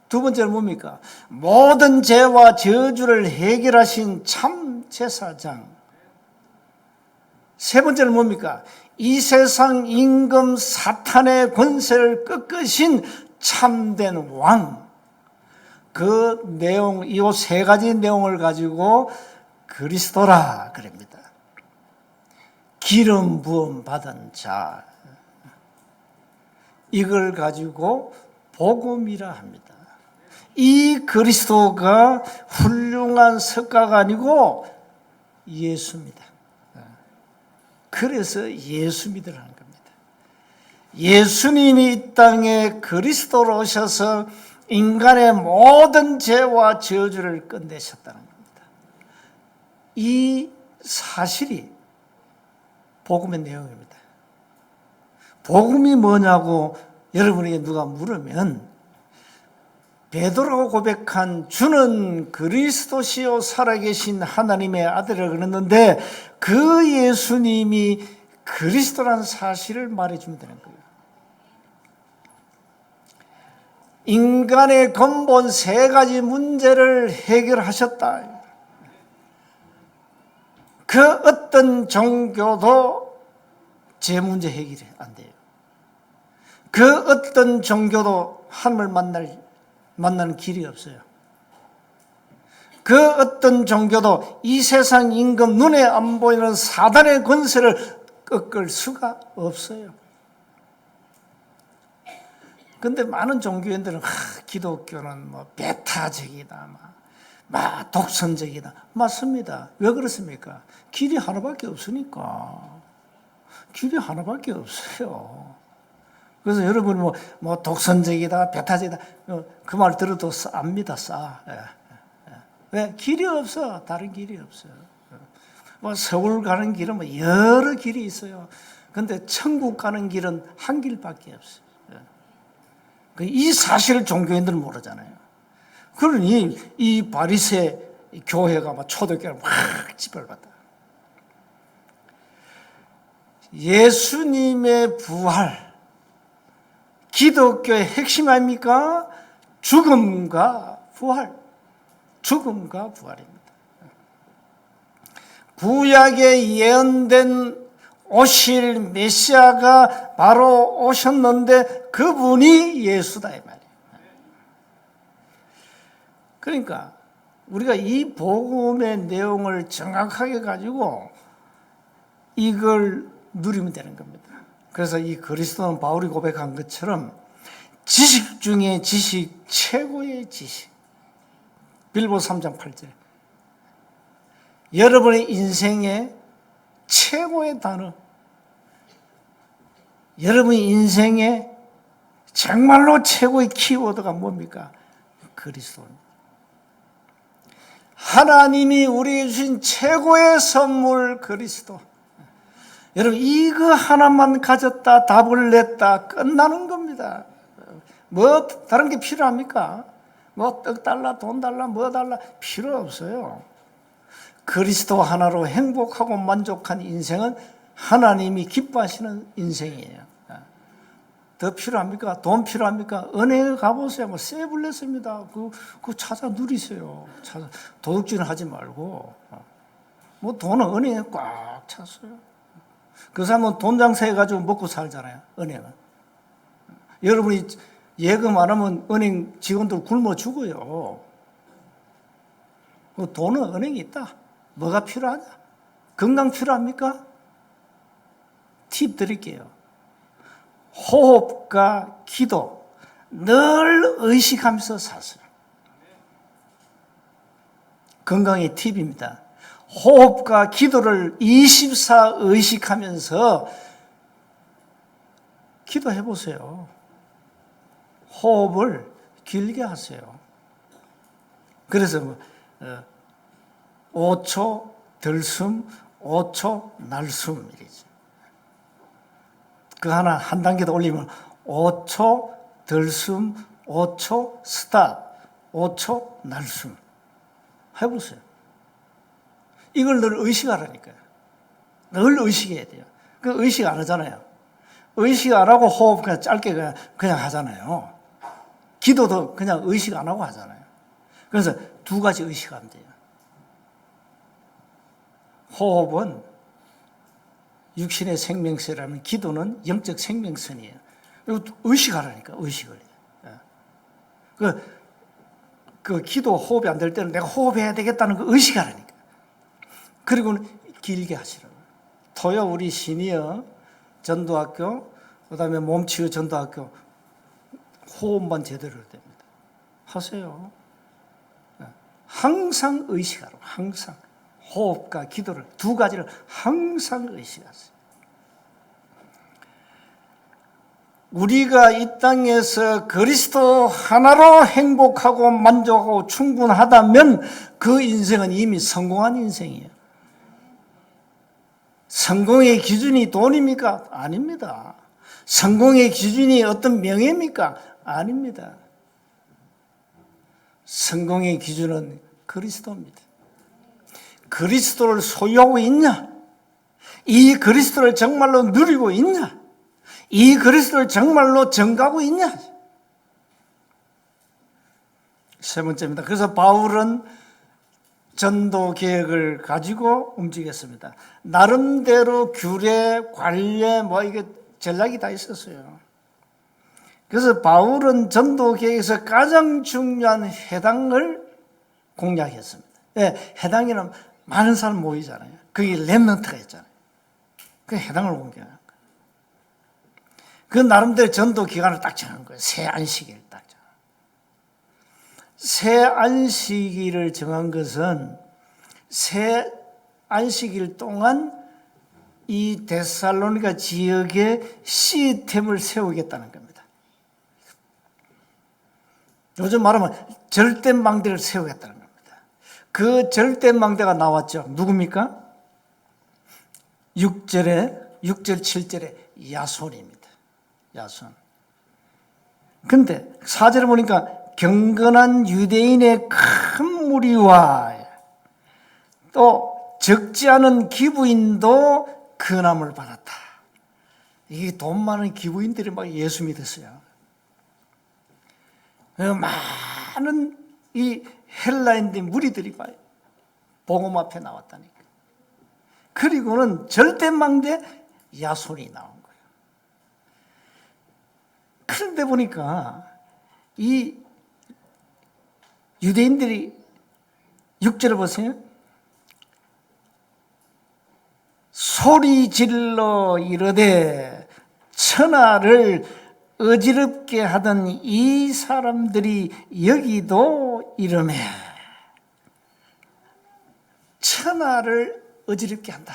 Speaker 4: 두 번째는 뭡니까? 모든 죄와 저주를 해결하신 참 제사장. 세 번째는 뭡니까? 이 세상 임금 사탄의 권세를 꺾으신 참된 왕. 그 내용, 이 세 가지 내용을 가지고 그리스도라 그럽니다. 기름 부음 받은 자. 이걸 가지고 복음이라 합니다. 이 그리스도가 훌륭한 석가가 아니고 예수입니다. 그래서 예수 믿으라는 겁니다. 예수님이 이 땅에 그리스도로 오셔서 인간의 모든 죄와 저주를 끝내셨다는 겁니다. 이 사실이 복음의 내용입니다. 복음이 뭐냐고 여러분에게 누가 물으면 베드로가 고백한 주는 그리스도시요 살아계신 하나님의 아들이라고 그랬는데 그 예수님이 그리스도라는 사실을 말해주면 되는 거예요. 인간의 근본 세 가지 문제를 해결하셨다. 그 어떤 종교도 제 문제 해결이 안 돼요. 그 어떤 종교도 하나님을 만나는 길이 없어요. 그 어떤 종교도 이 세상 임금 눈에 안 보이는 사단의 권세를 꺾을 수가 없어요. 그런데 많은 종교인들은 기독교는 배타적이다, 독선적이다. 맞습니다. 왜 그렇습니까? 길이 하나밖에 없으니까. 길이 하나밖에 없어요. 그래서 여러분이 독선적이다, 배타적이다, 그 말 들어도 쌉니다, 싸. 왜? 길이 없어. 다른 길이 없어요. 서울 가는 길은 여러 길이 있어요. 근데 천국 가는 길은 한 길밖에 없어요. 이 사실을 종교인들은 모르잖아요. 그러니 이 바리새 교회가 초대교회를 막 짓밟았다. 예수님의 부활, 기독교의 핵심 아닙니까? 죽음과 부활. 죽음과 부활입니다. 구약에 예언된 오실 메시아가 바로 오셨는데 그분이 예수다 이 말이에요. 그러니까 우리가 이 복음의 내용을 정확하게 가지고 이걸 누리면 되는 겁니다. 그래서 이 그리스도는 바울이 고백한 것처럼 지식 중에 지식, 최고의 지식. 빌보 3장 8절. 여러분의 인생의 최고의 단어, 여러분의 인생의 정말로 최고의 키워드가 뭡니까? 그리스도입니다. 하나님이 우리에게 주신 최고의 선물 그리스도. 여러분 이거 하나만 가졌다 답을 냈다 끝나는 겁니다. 뭐 다른 게 필요합니까? 뭐 떡 달라 돈 달라 뭐 달라 필요 없어요. 그리스도 하나로 행복하고 만족한 인생은 하나님이 기뻐하시는 인생이에요. 더 필요합니까? 돈 필요합니까? 은행에 가보세요. 뭐 세블레스입니다. 그거 찾아 누리세요. 도둑질 하지 말고. 뭐 돈은 은행에 꽉 찼어요. 그 사람은 돈 장사해가지고 먹고 살잖아요. 은행은. 여러분이 예금 안 하면 은행 직원들 굶어 죽어요. 돈은 은행에 있다. 뭐가 필요하냐? 건강 필요합니까? 팁 드릴게요. 호흡과 기도 늘 의식하면서 사세요. 건강의 팁입니다. 호흡과 기도를 24 의식하면서 기도해 보세요. 호흡을 길게 하세요. 그래서 5초 들숨, 5초 날숨 이러죠. 그 하나 한 단계 더 올리면 5초 들숨, 5초 스탑, 5초 날숨 해보세요. 이걸 늘 의식하라니까요. 늘 의식해야 돼요. 그 의식 안 하잖아요. 의식 안 하고 호흡 그냥 짧게 그냥 하잖아요. 기도도 그냥 의식 안 하고 하잖아요. 그래서 두 가지 의식하면 돼요. 호흡은 육신의 생명체라면 기도는 영적 생명선이에요. 이거 의식하라니까, 의식을. 그 기도 호흡이 안 될 때는 내가 호흡해야 되겠다는 거 의식하라니까. 그리고는 길게 하시라고요. 토요 우리 시니어 전도학교, 그 다음에 몸치유 전도학교 호흡만 제대로 됩니다. 하세요. 항상 의식하라고, 항상. 호흡과 기도를 두 가지를 항상 의식하세요. 우리가 이 땅에서 그리스도 하나로 행복하고 만족하고 충분하다면 그 인생은 이미 성공한 인생이에요. 성공의 기준이 돈입니까? 아닙니다. 성공의 기준이 어떤 명예입니까? 아닙니다. 성공의 기준은 그리스도입니다. 그리스도를 소유하고 있냐? 이 그리스도를 정말로 누리고 있냐? 이 그리스도를 정말로 정가고 있냐? 세 번째입니다. 그래서 바울은 전도 계획을 가지고 움직였습니다. 나름대로 규례, 관례, 이게 전략이 다 있었어요. 그래서 바울은 전도 계획에서 가장 중요한 회당을 공략했습니다. 네, 회당에는 많은 사람 모이잖아요. 거기 렘넌트가 있잖아요. 그 회당을 공략한 거예요. 그 나름대로 전도 기간을 딱 정한 거예요. 새 안식일 딱 정한 거예요. 새 안식일을 정한 것은 새 안식일 동안 이 데살로니가 지역에 시스템을 세우겠다는 겁니다. 요즘 말하면 절대망대를 세우겠다는 겁니다. 그 절대망대가 나왔죠. 누굽니까? 6절, 7절에 야손입니다. 야손. 근데 4절에 보니까 경건한 유대인의 큰 무리와 또 적지 않은 기부인도 근함을 받았다. 이게 돈 많은 기부인들이 막 예수 믿었어요. 많은 이 헬라인들 무리들이 봐요. 복음 앞에 나왔다니까. 그리고는 절대망대 야손이 나온 거예요. 그런데 보니까 이 유대인들이 6절을 보세요. 소리 질러 이르되 천하를 어지럽게 하던 이 사람들이 여기도 이르매. 천하를 어지럽게 한다.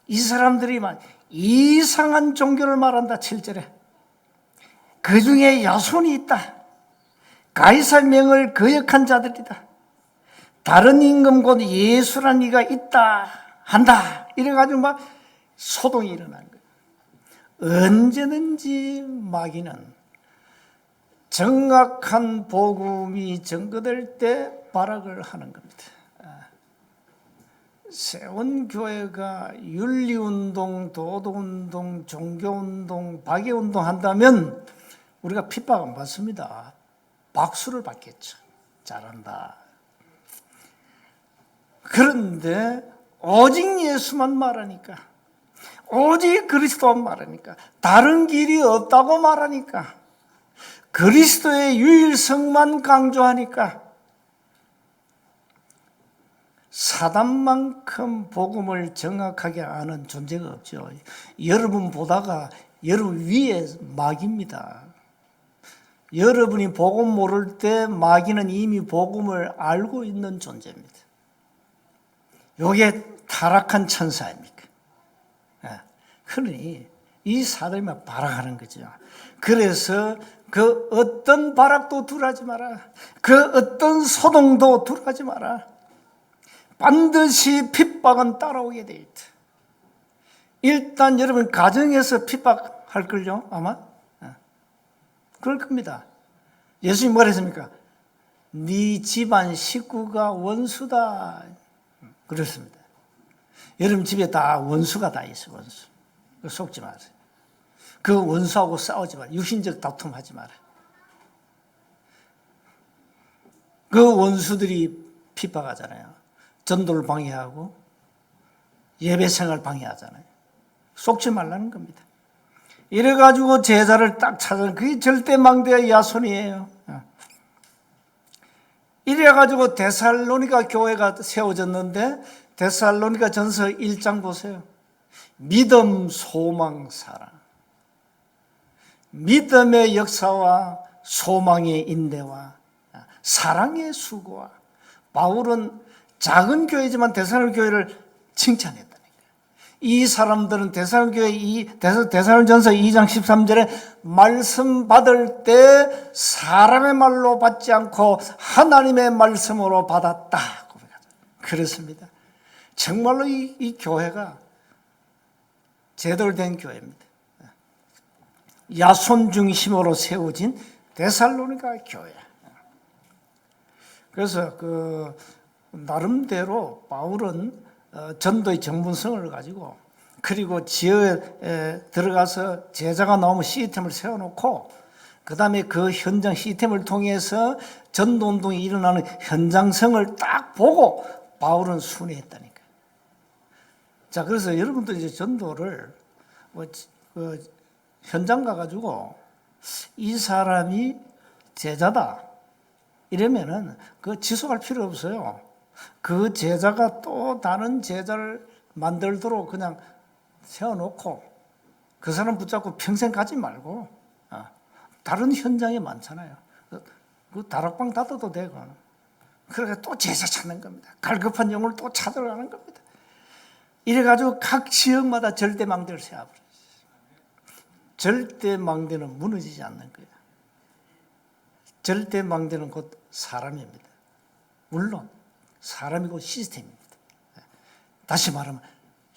Speaker 4: 이 사람들이 막 이상한 종교를 말한다. 7절에 그 중에 야손이 있다. 가이사의 명을 거역한 자들이다. 다른 임금 곧 예수란 이가 있다 한다. 이래가지고 막 소동이 일어난 거예요. 언제든지 마귀는 정확한 복음이 전거될 때 발악을 하는 겁니다. 세운 교회가 윤리운동, 도덕운동, 종교운동, 박애운동 한다면 우리가 핍박 안 받습니다. 박수를 받겠죠. 잘한다. 그런데 오직 예수만 말하니까, 오직 그리스도만 말하니까, 다른 길이 없다고 말하니까, 그리스도의 유일성만 강조하니까 사단만큼 복음을 정확하게 아는 존재가 없죠. 여러분 보다가 여러분 위에 마귀입니다. 여러분이 복음 모를 때 마귀는 이미 복음을 알고 있는 존재입니다. 이게 타락한 천사입니까? 그러니 이 사람이 발악하는 거죠. 그래서 그 어떤 발악도 둘하지 마라. 그 어떤 소동도 둘하지 마라. 반드시 핍박은 따라오게 돼 있다. 일단 여러분 가정에서 핍박할걸요 아마? 그럴 겁니다. 예수님이 뭐라 했습니까? 네 집안 식구가 원수다. 그렇습니다. 여러분 집에 다 원수가 다 있어. 원수. 속지 마세요. 그 원수하고 싸우지 마라. 육신적 다툼하지 마라. 그 원수들이 핍박하잖아요. 전도를 방해하고 예배 생활 방해하잖아요. 속지 말라는 겁니다. 이래가지고 제자를 딱 찾아서 그게 절대망대의 야손이에요. 이래가지고 데살로니가 교회가 세워졌는데 데살로니가 전서 1장 보세요. 믿음, 소망, 사랑. 믿음의 역사와 소망의 인내와 사랑의 수고와 바울은 작은 교회지만 데살로니가 교회를 칭찬했다니까. 이 사람들은 데살로니가전서 2장 13절에 말씀 받을 때 사람의 말로 받지 않고 하나님의 말씀으로 받았다 고백하죠. 그렇습니다. 정말로 이 교회가 제대로 된 교회입니다. 야손 중심으로 세워진 데살로니가 교회. 그래서 나름대로 바울은 전도의 전문성을 가지고 그리고 지역에 들어가서 제자가 나오면 시스템을 세워놓고 그 다음에 그 현장 시스템을 통해서 전도운동이 일어나는 현장성을 딱 보고 바울은 순회했다니까. 자, 그래서 여러분들 이제 전도를 현장 가가지고 이 사람이 제자다 이러면은 그 지속할 필요 없어요. 그 제자가 또 다른 제자를 만들도록 그냥 세워놓고 그 사람 붙잡고 평생 가지 말고 다른 현장이 많잖아요. 그 다락방 닫아도 되고 그러니까 또 제자 찾는 겁니다. 갈급한 영혼을 또 찾으러 가는 겁니다. 이래가지고 각 지역마다 절대망대를 세워버려요. 절대망대는 무너지지 않는 거예요. 절대망대는 곧 사람입니다. 물론 사람이고 시스템입니다. 다시 말하면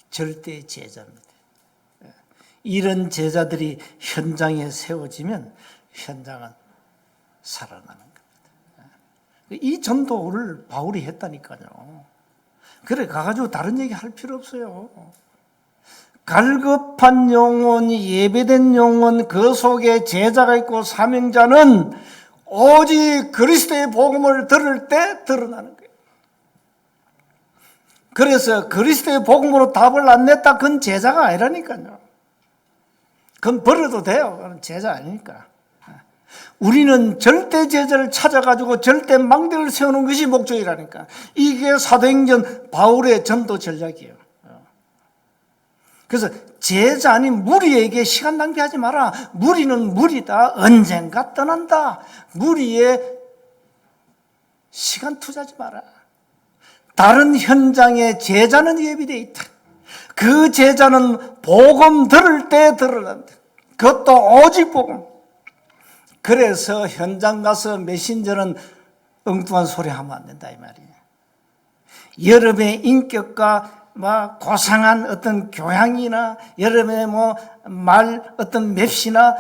Speaker 4: 절대 제자입니다. 이런 제자들이 현장에 세워지면 현장은 살아나는 겁니다. 이 전도를 바울이 했다니까요. 그래 가가지고 다른 얘기 할 필요 없어요. 갈급한 영혼, 예배된 영혼, 그 속에 제자가 있고 사명자는 오직 그리스도의 복음을 들을 때 드러나는 거예요. 그래서 그리스도의 복음으로 답을 안 냈다, 그건 제자가 아니라니까요. 그건 버려도 돼요. 그건 제자 아니니까. 우리는 절대 제자를 찾아가지고 절대 망대를 세우는 것이 목적이라니까. 이게 사도행전 바울의 전도 전략이에요. 그래서 제자 아닌 무리에게 시간 낭비하지 마라. 무리는 무리다. 언젠가 떠난다. 무리에 시간 투자하지 마라. 다른 현장에 제자는 예비되어 있다. 그 제자는 복음 들을 때 들으란다. 그것도 오직 복음. 그래서 현장 가서 메신저는 엉뚱한 소리 하면 안 된다 이 말이에요. 여러분의 인격과 막 고상한 어떤 교양이나 여러분의 말 어떤 맵시나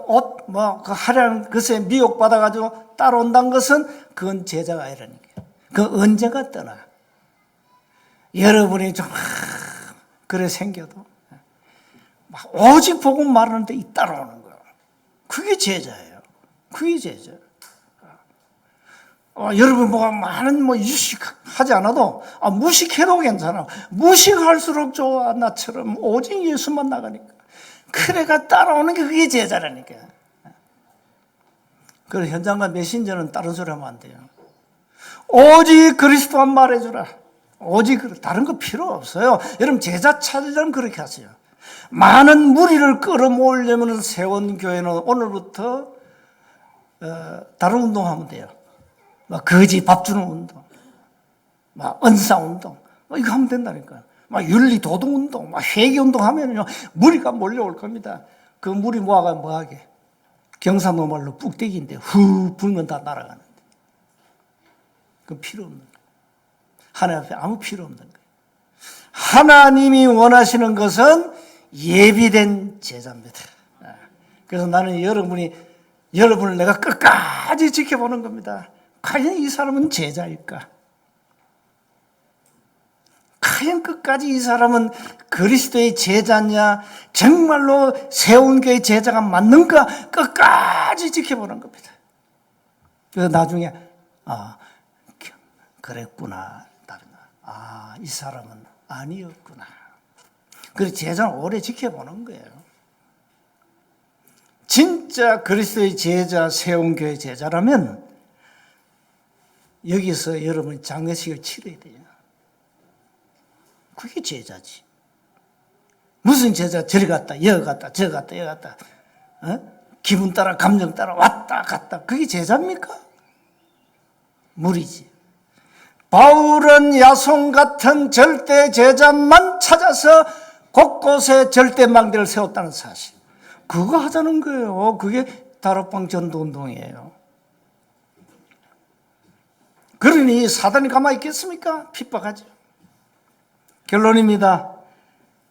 Speaker 4: 옷 그 하려는 것에 미혹받아 가지고 따라온다는 것은 그건 제자가 아니라니까요. 그 언제가 떠나. 여러분이 좀 그래 생겨도 오직 복음 말하는데 이 따라오는 거예요. 그게 제자예요. 그게 제자. 여러분 많은 유식하지 않아도 무식해도 괜찮아. 무식할수록 좋아. 나처럼 오직 예수만 나가니까. 그래가 따라오는 게 그게 제자라니까. 그래서 현장과 메신저는 다른 소리 하면 안 돼요. 오직 그리스도만 말해주라. 오직 다른 거 필요 없어요. 여러분 제자 찾으려면 그렇게 하세요. 많은 무리를 끌어모으려면 세원교회는 오늘부터 다른 운동하면 돼요. 막 거지 밥 주는 운동, 막 언사 운동, 이거 하면 된다니까요. 막 윤리 도덕 운동, 막 회개 운동 하면요 무리가 몰려올 겁니다. 그 무리 모아가 뭐하게? 경상도 말로 뚝대기인데 후 불면 다 날아가는데. 그건 필요 없는 거예요. 하나님 앞에 아무 필요 없는 거예요. 하나님이 원하시는 것은 예비된 제자입니다. 그래서 나는 여러분을 내가 끝까지 지켜보는 겁니다. 과연 이 사람은 제자일까? 과연 끝까지 이 사람은 그리스도의 제자냐? 정말로 세운교의 제자가 맞는가? 끝까지 지켜보는 겁니다. 그래서 나중에 그랬구나. 이 사람은 아니었구나. 그래서 제자는 오래 지켜보는 거예요. 진짜 그리스도의 제자, 세운교의 제자라면 여기서 여러분이 장례식을 치러야 돼요. 그게 제자지. 무슨 제자 저리 갔다 여기 갔다 저기 갔다 여기 갔다 기분 따라 감정 따라 왔다 갔다 그게 제자입니까? 무리지. 바울은 야손 같은 절대 제자만 찾아서 곳곳에 절대 망대를 세웠다는 사실. 그거 하자는 거예요. 그게 다락방 전도운동이에요. 그러니 사단이 가만히 있겠습니까? 핍박하죠. 결론입니다.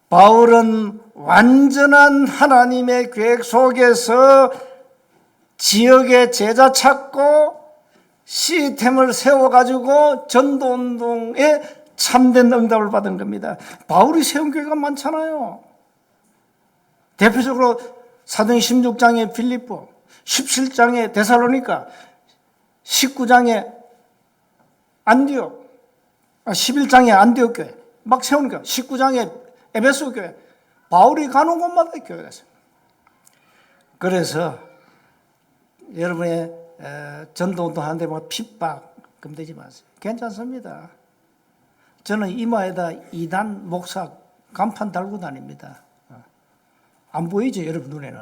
Speaker 4: 바울은 완전한 하나님의 계획 속에서 지역에 제자 찾고 시스템을 세워가지고 전도운동에 참된 응답을 받은 겁니다. 바울이 세운 교회가 많잖아요. 대표적으로 사도행 16장의 빌립보, 17장의 데살로니가, 19장의 안디옥, 11장의 안디옥 교회 막 세우는 교회, 19장의 에베소 교회, 바울이 가는 곳마다 교회가 있어요. 그래서 여러분의 전도운동 하는데 핍박 금되지 마세요. 괜찮습니다. 저는 이마에다 이단 목사 간판 달고 다닙니다. 안 보이죠, 여러분 눈에는?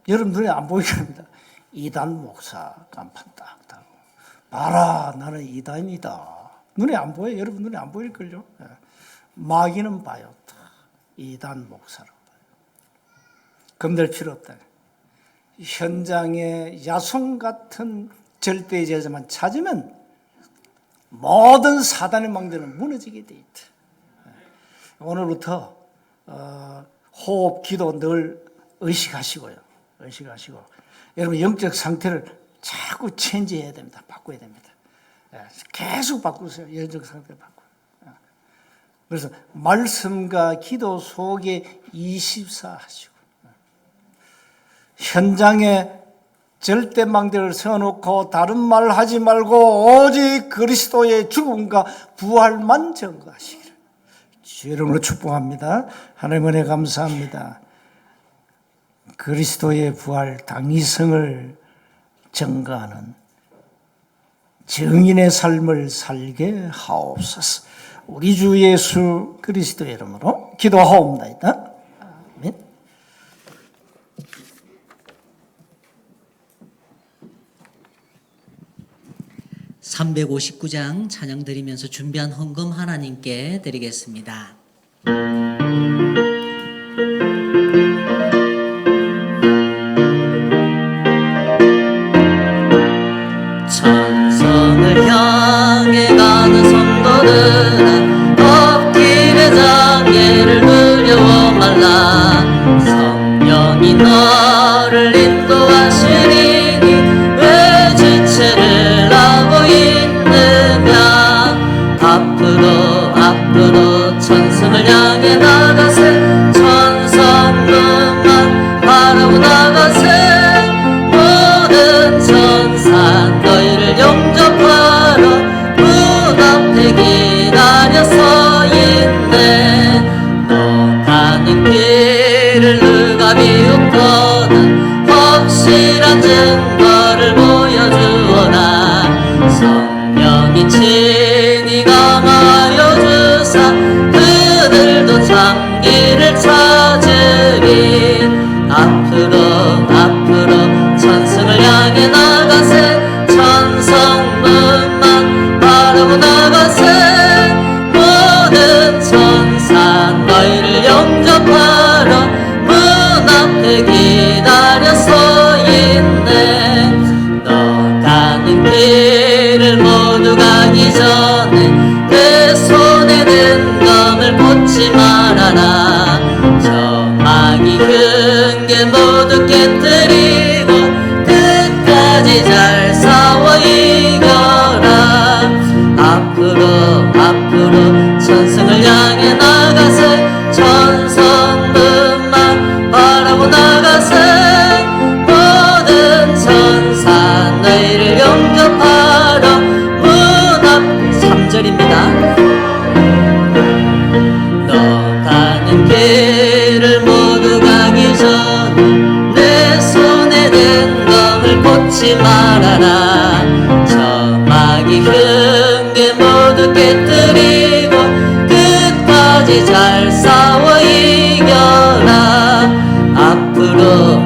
Speaker 4: 여러분 눈에 안 보이게 합니다. 이단 목사 간판 딱 달고. 봐라, 나는 이단이다. 눈에 안 보여요? 여러분 눈에 안 보일걸요? 마귀는 봐요. 이단 목사로 봐요. 겁낼 필요 없다. 현장에 야손 같은 절대의 제자만 찾으면 모든 사단의 망대는 무너지게 돼 있다. 오늘부터 호흡, 기도 늘 의식하시고요. 의식하시고 여러분 영적 상태를 자꾸 체인지해야 됩니다. 바꿔야 됩니다. 계속 바꾸세요. 영적 상태를 바꿔요. 그래서 말씀과 기도 속에 24 하시고 현장에 절대 망대를 세워놓고 다른 말 하지 말고 오직 그리스도의 죽음과 부활만 증거하시기를 주의 이름으로 축복합니다. 하나님 은혜 감사합니다. 그리스도의 부활 당위성을 증거하는 증인의 삶을 살게 하옵소서. 우리 주 예수 그리스도의 이름으로 기도하옵나이다. 아멘.
Speaker 2: (359장) 찬양 드리면서 준비한 헌금 하나님께 드리겠습니다. 천성을 향해 가는 성도들아, 앞길의 장애를 두려워 말라. 성령이 너를 인도하시리니 왜 지체를 하고 있느냐. 앞으로 천성을 향해 나가세. 천성문만 바라보 나가세. 모든 천사 너희를 영접하러 문 앞에 기다려 서 있네. 너 가는 길을 누가 비웃거든 확실한 증거를 보여주어라. 성령이 친히 감하여 주사 그들도 참기를 찾으리. 앞으로 천성을 향해 나가세. 천성문만 바라보 나가세. 모든 천사 너희를 영접하러 문 앞에 기다려 서 있네. 너 가는 길을 모두 가기 전에 내 손에 든 검을 꽂지 말아라. 정악이 큰 게 모두 깨뜨리고 끝까지 잘 싸워 이겨라. 앞으로 천성을 향해 나가세. 천성문만 바라보 나가세. 모든 천사 너희를 영접하러 문 앞 3절입니다. 너 가는 길을 모두 가기 전에 내 손에 든 검을 꽂지 말아라. 점막이 큰 게 모두 깨뜨리고 끝까지 잘 싸워 이겨라. 앞으로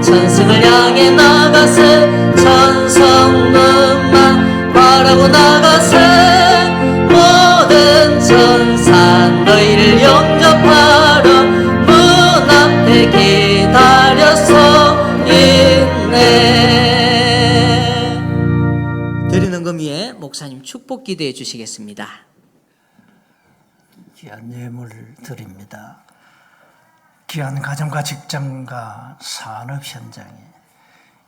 Speaker 2: 천성을 향해 나가세. 천성문만 바라보 나가세. 모든 천사 너희를 영접하러 문 앞에 기다려 서 있네. 드리는 금 위에 목사님 축복 기도해 주시겠습니다.
Speaker 4: 귀한 예물을 드립니다. 귀한 가정과 직장과 산업 현장에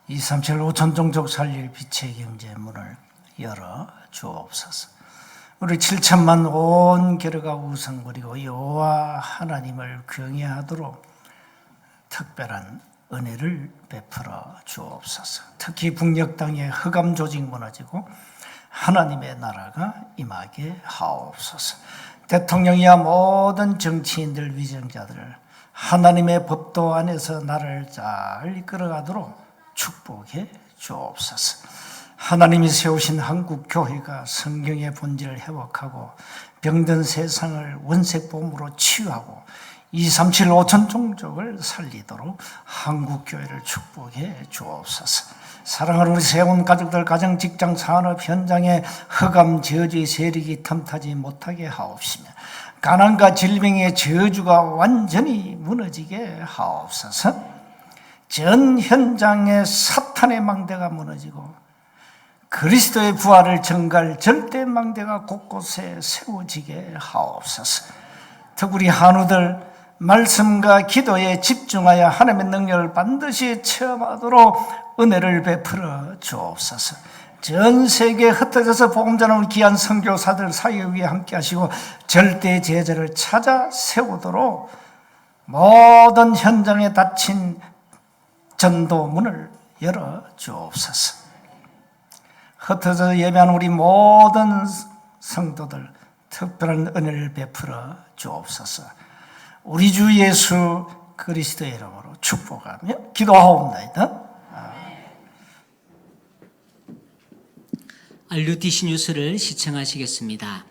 Speaker 4: 237 5천 종족 살릴 빛의 경제 문을 열어 주옵소서. 우리 7천만 온 교회가 우상거리고 여호와 하나님을 경외하도록 특별한 은혜를 베풀어 주옵소서. 특히 북녘 땅에 흑암 조직 무너지고 하나님의 나라가 임하게 하옵소서. 대통령이야 모든 정치인들 위정자들 하나님의 법도 안에서 나를 잘 이끌어가도록 축복해 주옵소서. 하나님이 세우신 한국 교회가 성경의 본질을 회복하고 병든 세상을 원색보험으로 치유하고 237 5천 종족을 살리도록 한국 교회를 축복해 주옵소서. 사랑하는 우리 세운 가족들 가정 직장 산업 현장에 흑암 저주의 세력이 틈타지 못하게 하옵시며 가난과 질병의 저주가 완전히 무너지게 하옵소서. 전 현장에 사탄의 망대가 무너지고 그리스도의 부활을 증거할 절대 망대가 곳곳에 세워지게 하옵소서. 특히 한우들 말씀과 기도에 집중하여 하나님의 능력을 반드시 체험하도록 은혜를 베풀어 주옵소서. 전 세계에 흩어져서 복음 전하는 귀한 선교사들 사역 위에 함께 하시고 절대 제자를 찾아 세우도록 모든 현장에 닫힌 전도문을 열어 주옵소서. 흩어져 예배하는 우리 모든 성도들 특별한 은혜를 베풀어 주옵소서. 우리 주 예수 그리스도의 이름으로 축복하며 기도하옵나이다.
Speaker 2: RUTC 뉴스를 시청하시겠습니다.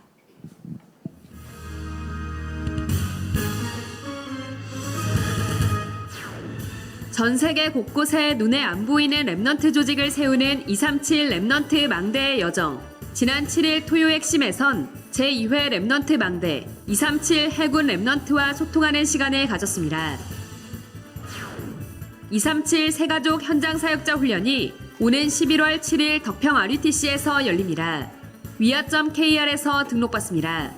Speaker 5: 전 세계 곳곳에 눈에 안 보이는 랩넌트 조직을 세우는 237 랩넌트 망대의 여정. 지난 7일 토요 핵심에선 제2회 랩넌트 망대 237 해군 랩넌트와 소통하는 시간을 가졌습니다. 237 새가족 현장 사역자 훈련이 오는 11월 7일 덕평 RUTC에서 열립니다. 위아.kr에서 등록받습니다.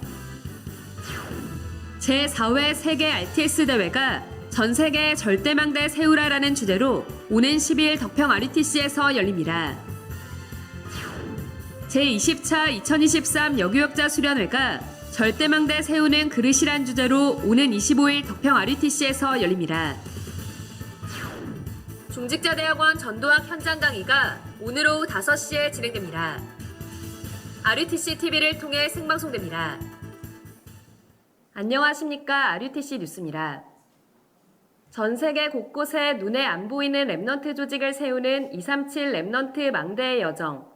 Speaker 5: 제4회 세계 RTS 대회가 전 세계 절대망대 세우라라는 주제로 오는 10일 덕평 RUTC에서 열립니다. 제20차 2023 여교역자 수련회가 절대망대 세우는 그릇이란 주제로 오는 25일 덕평 RUTC에서 열립니다. 중직자대학원 전도학 현장 강의가 오늘 오후 5시에 진행됩니다. RUTC TV를 통해 생방송됩니다. 안녕하십니까. RUTC 뉴스입니다. 전 세계 곳곳에 눈에 안 보이는 랩넌트 조직을 세우는 237 랩넌트 망대의 여정.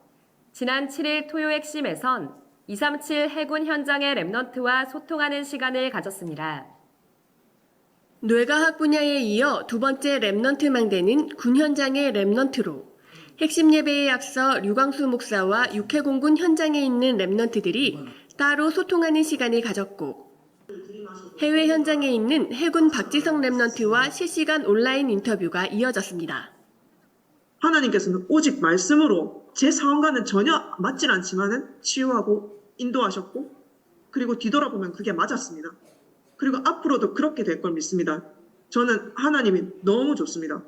Speaker 5: 지난 7일 토요 핵심에선 237 해군 현장의 랩넌트와 소통하는 시간을 가졌습니다. 뇌과학 분야에 이어 두 번째 랩넌트 망대는 군 현장의 랩넌트로 핵심 예배에 앞서 류광수 목사와 육해공군 현장에 있는 랩넌트들이 따로 소통하는 시간을 가졌고 해외 현장에 있는 해군 박지성 랩넌트와 실시간 온라인 인터뷰가 이어졌습니다.
Speaker 6: 하나님께서는 오직 말씀으로 제 상황과는 전혀 맞질 않지만은 치유하고 인도하셨고 그리고 뒤돌아보면 그게 맞았습니다. 그리고 앞으로도 그렇게 될 걸 믿습니다. 저는 하나님이 너무 좋습니다.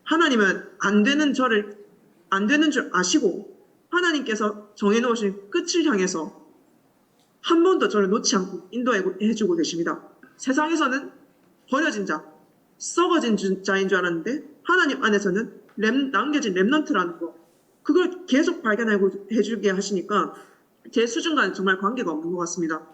Speaker 6: 하나님은 안 되는 줄 아시고 하나님께서 정해놓으신 끝을 향해서 한 번도 저를 놓지 않고 인도해주고 계십니다. 세상에서는 버려진 자, 썩어진 자인 줄 알았는데 하나님 안에서는 남겨진 랩넌트라는 거 그걸 계속 발견해주게 하시니까 제 수준과는 정말 관계가 없는 것 같습니다.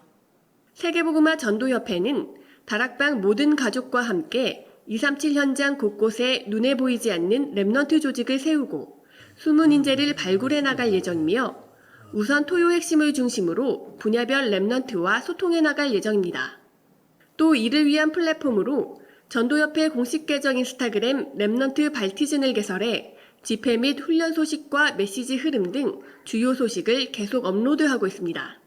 Speaker 5: 세계복음화 전도협회는 다락방 모든 가족과 함께 237 현장 곳곳에 눈에 보이지 않는 랩넌트 조직을 세우고 숨은 인재를 발굴해 나갈 예정이며 우선 토요 핵심을 중심으로 분야별 랩넌트와 소통해 나갈 예정입니다. 또 이를 위한 플랫폼으로 전도협회 공식 계정 인스타그램 랩넌트 발티즌을 개설해 집회 및 훈련 소식과 메시지 흐름 등 주요 소식을 계속 업로드하고 있습니다.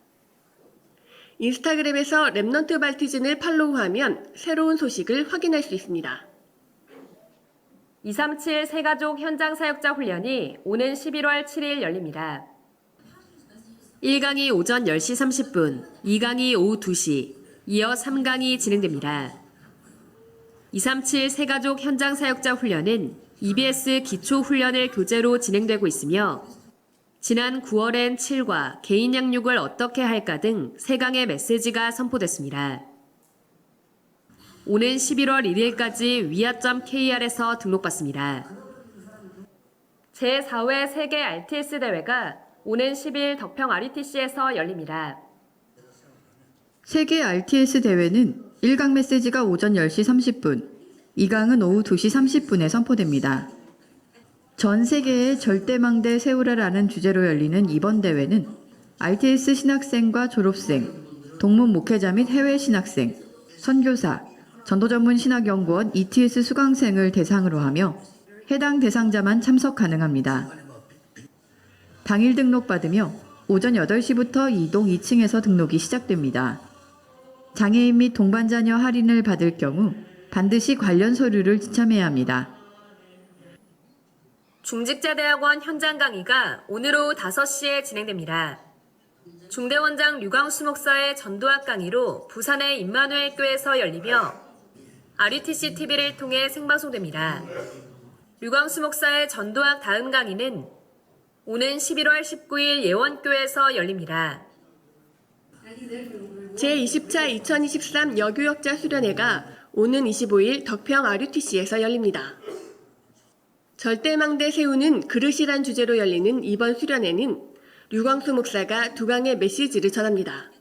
Speaker 5: 인스타그램에서 랩넌트 발티즌을 팔로우하면 새로운 소식을 확인할 수 있습니다. 237 새가족 현장 사역자 훈련이 오는 11월 7일 열립니다. 1강이 오전 10시 30분, 2강이 오후 2시, 이어 3강이 진행됩니다. 237 새가족 현장 사역자 훈련은 EBS 기초훈련을 교재로 진행되고 있으며 지난 9월엔 7과 개인 양육을 어떻게 할까 등 3강의 메시지가 선포됐습니다. 오는 11월 1일까지 위아.kr에서 등록받습니다. 제4회 세계 RTS 대회가 오는 10일 덕평 RUTC에서 열립니다.
Speaker 7: 세계 RTS 대회는 1강 메시지가 오전 10시 30분, 2강은 오후 2시 30분에 선포됩니다. 전 세계의 절대망대 세우라라는 주제로 열리는 이번 대회는 RTS 신학생과 졸업생, 동문 목회자 및 해외 신학생, 선교사, 전도전문 신학연구원 ETS 수강생을 대상으로 하며 해당 대상자만 참석 가능합니다. 당일 등록받으며 오전 8시부터 2동 2층에서 등록이 시작됩니다. 장애인 및 동반자녀 할인을 받을 경우 반드시 관련 서류를 지참해야 합니다.
Speaker 5: 중직자대학원 현장 강의가 오늘 오후 5시에 진행됩니다. 중대원장 류광수 목사의 전도학 강의로 부산의 임마누엘 교회에서 열리며 RUTC TV를 통해 생방송됩니다. 류광수 목사의 전도학 다음 강의는 오는 11월 19일 예원교회에서 열립니다. 제20차 2023 여교역자 수련회가 오는 25일 덕평 RUTC에서 열립니다. 절대망대 세우는 그릇이란 주제로 열리는 이번 수련회는 류광수 목사가 두 강의 메시지를 전합니다.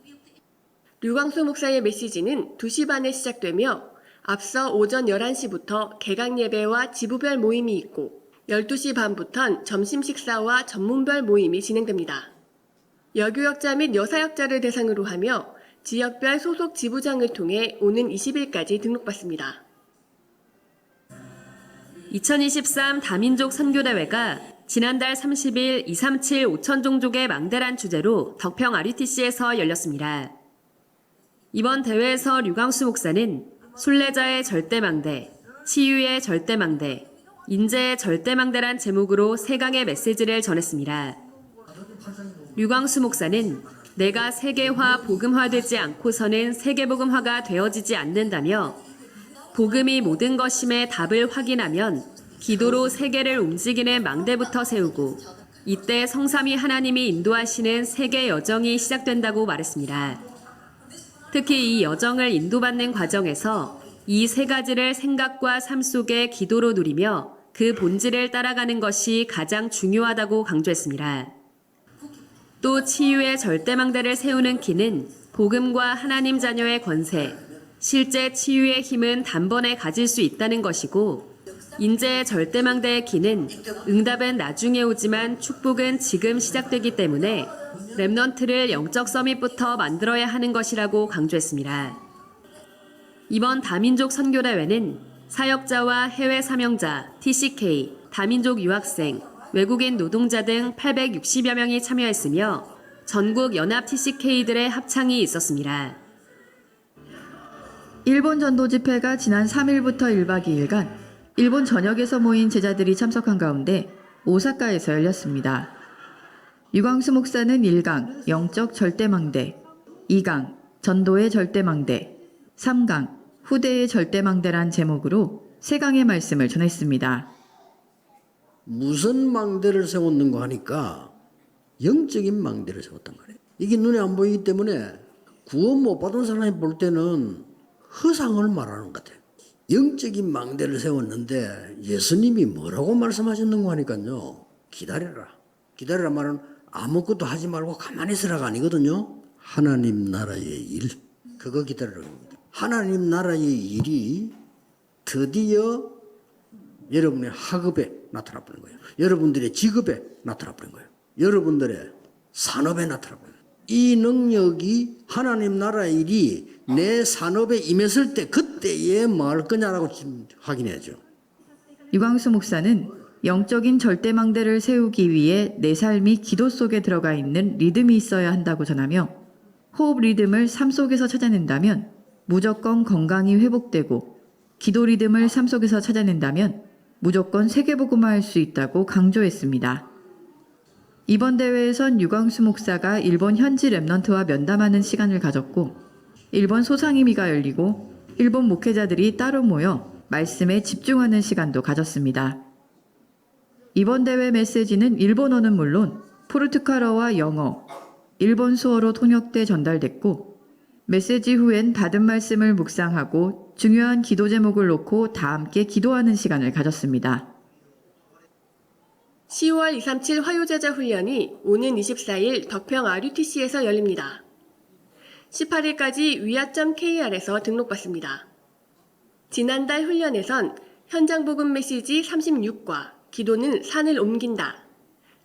Speaker 5: 류광수 목사의 메시지는 2시 반에 시작되며 앞서 오전 11시부터 개강 예배와 지부별 모임이 있고 12시 반부턴 점심 식사와 전문별 모임이 진행됩니다. 여교역자 및 여사역자를 대상으로 하며 지역별 소속 지부장을 통해 오는 20일까지 등록받습니다.
Speaker 8: 2023 다민족 선교대회가 지난달 30일 237 5천종족의 망대란 주제로 덕평 RUTC에서 열렸습니다. 이번 대회에서 류광수 목사는 순례자의 절대망대, 치유의 절대망대, 인재의 절대망대란 제목으로 3강의 메시지를 전했습니다. 류광수 목사는 내가 세계화, 복음화되지 않고서는 세계복음화가 되어지지 않는다며 복음이 모든 것임의 답을 확인하면 기도로 세계를 움직이는 망대부터 세우고 이때 성삼위 하나님이 인도하시는 세계 여정이 시작된다고 말했습니다. 특히 이 여정을 인도받는 과정에서 이 3가지를 생각과 삶 속에 기도로 누리며 그 본질을 따라가는 것이 가장 중요하다고 강조했습니다. 또 치유의 절대망대를 세우는 기는 복음과 하나님 자녀의 권세, 실제 치유의 힘은 단번에 가질 수 있다는 것이고 인재의 절대망대의 기는 응답은 나중에 오지만 축복은 지금 시작되기 때문에 렘넌트를 영적 서밋부터 만들어야 하는 것이라고 강조했습니다. 이번 다민족 선교대회는 사역자와 해외 사명자, TCK, 다민족 유학생, 외국인 노동자 등 860여 명이 참여했으며 전국 연합 TCK들의 합창이 있었습니다.
Speaker 7: 일본 전도 집회가 지난 3일부터 1박 2일간 일본 전역에서 모인 제자들이 참석한 가운데 오사카에서 열렸습니다. 류광수 목사는 1강 영적 절대망대, 2강 전도의 절대망대, 3강 후대의 절대망대란 제목으로 3강의 말씀을 전했습니다.
Speaker 9: 무슨 망대를 세웠는가 하니까 영적인 망대를 세웠단 말이에요. 이게 눈에 안 보이기 때문에 구원 못 받은 사람이 볼 때는 허상을 말하는 것 같아요. 영적인 망대를 세웠는데 예수님이 뭐라고 말씀하셨는가 하니까요. 기다려라. 기다려라 말은 아무것도 하지 말고 가만히 있으라가 아니거든요. 하나님 나라의 일. 그거 기다리라고 합니다. 하나님 나라의 일이 드디어 여러분의 학업에 나타나버린 거예요. 여러분들의 직업에 나타나버린 거예요. 여러분들의 산업에 나타나버린 거예요. 이 능력이 하나님 나라의 일이 내 산업에 임했을 때 그때에 뭐 할 거냐라고 지금 확인해야죠.
Speaker 7: 류광수 목사는 영적인 절대망대를 세우기 위해 내 삶이 기도 속에 들어가 있는 리듬이 있어야 한다고 전하며 호흡 리듬을 삶 속에서 찾아낸다면 무조건 건강이 회복되고 기도 리듬을 삶 속에서 찾아낸다면 무조건 세계복음화할 수 있다고 강조했습니다. 이번 대회에선 류광수 목사가 일본 현지 렘넌트와 면담하는 시간을 가졌고 일본 소상임의가 열리고 일본 목회자들이 따로 모여 말씀에 집중하는 시간도 가졌습니다. 이번 대회 메시지는 일본어는 물론 포르투갈어와 영어, 일본 수어로 통역돼 전달됐고 메시지 후엔 받은 말씀을 묵상하고 중요한 기도 제목을 놓고 다 함께 기도하는 시간을 가졌습니다.
Speaker 5: 10월 237 화요제자 훈련이 오는 24일 덕평 RUTC에서 열립니다. 18일까지 위아.kr에서 등록받습니다. 지난달 훈련에선 현장복음 메시지 36과 기도는 산을 옮긴다,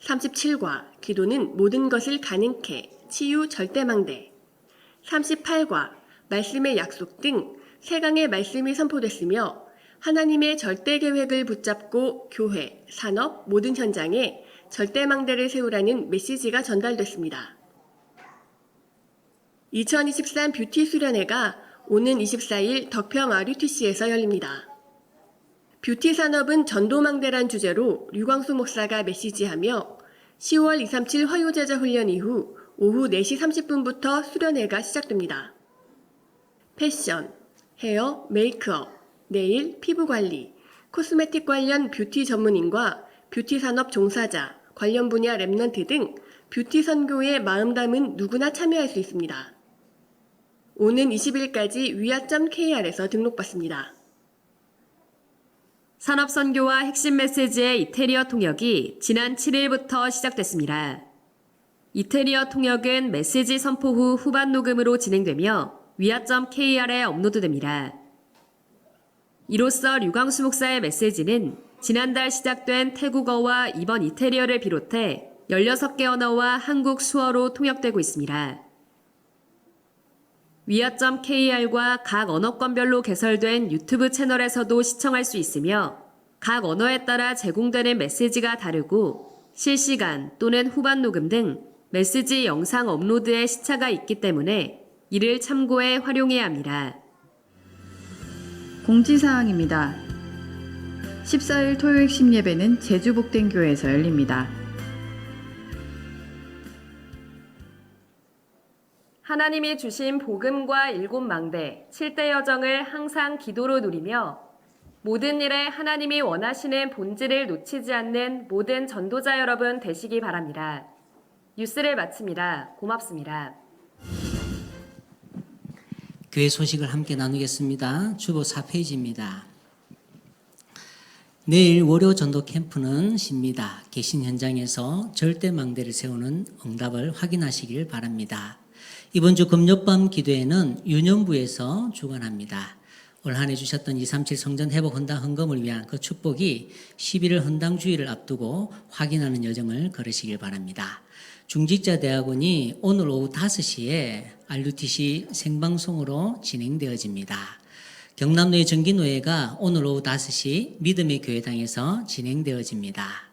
Speaker 5: 37과 기도는 모든 것을 가능케, 치유 절대망대, 38과 말씀의 약속 등 3강의 말씀이 선포됐으며 하나님의 절대 계획을 붙잡고 교회, 산업, 모든 현장에 절대망대를 세우라는 메시지가 전달됐습니다. 2023 뷰티 수련회가 오는 24일 덕평 RUTC에서 열립니다. 뷰티 산업은 전도망대란 주제로 류광수 목사가 메시지하며 10월 237 화요제자 훈련 이후 오후 4시 30분부터 수련회가 시작됩니다. 패션, 헤어, 메이크업, 네일, 피부관리, 코스메틱 관련 뷰티 전문인과 뷰티 산업 종사자, 관련 분야 렘넌트 등 뷰티 선교에 마음 담은 누구나 참여할 수 있습니다. 오는 20일까지 위아.kr에서 등록받습니다.
Speaker 8: 산업선교와 핵심 메시지의 이태리어 통역이 지난 7일부터 시작됐습니다. 이태리어 통역은 메시지 선포 후 후반 녹음으로 진행되며 위아.kr에 업로드됩니다. 이로써 류광수 목사의 메시지는 지난달 시작된 태국어와 이번 이태리어를 비롯해 16개 언어와 한국 수어로 통역되고 있습니다. 위아.kr과 각 언어권별로 개설된 유튜브 채널에서도 시청할 수 있으며 각 언어에 따라 제공되는 메시지가 다르고 실시간 또는 후반 녹음 등 메시지 영상 업로드에 시차가 있기 때문에 이를 참고해 활용해야 합니다.
Speaker 7: 공지사항입니다. 14일 토요 핵심 예배는 제주복된교회에서 열립니다.
Speaker 8: 하나님이 주신 복음과 7망대, 7대 여정을 항상 기도로 누리며 모든 일에 하나님이 원하시는 본질을 놓치지 않는 모든 전도자 여러분 되시기 바랍니다. 뉴스를 마칩니다. 고맙습니다.
Speaker 2: 교회 소식을 함께 나누겠습니다. 주보 4페이지입니다. 내일 월요 전도 캠프는 쉽니다. 계신 현장에서 절대 망대를 세우는 응답을 확인하시길 바랍니다. 이번 주 금요밤 기도회는 유년부에서 주관합니다. 올 한 해 주셨던 237 성전 회복 헌당 헌금을 위한 그 축복이 11월 헌당 주일을 앞두고 확인하는 여정을 걸으시길 바랍니다. 중직자 대학원이 오늘 오후 5시에 RUTC 생방송으로 진행되어집니다. 경남노예 정기노예가 오늘 오후 5시 믿음의 교회당에서 진행되어집니다.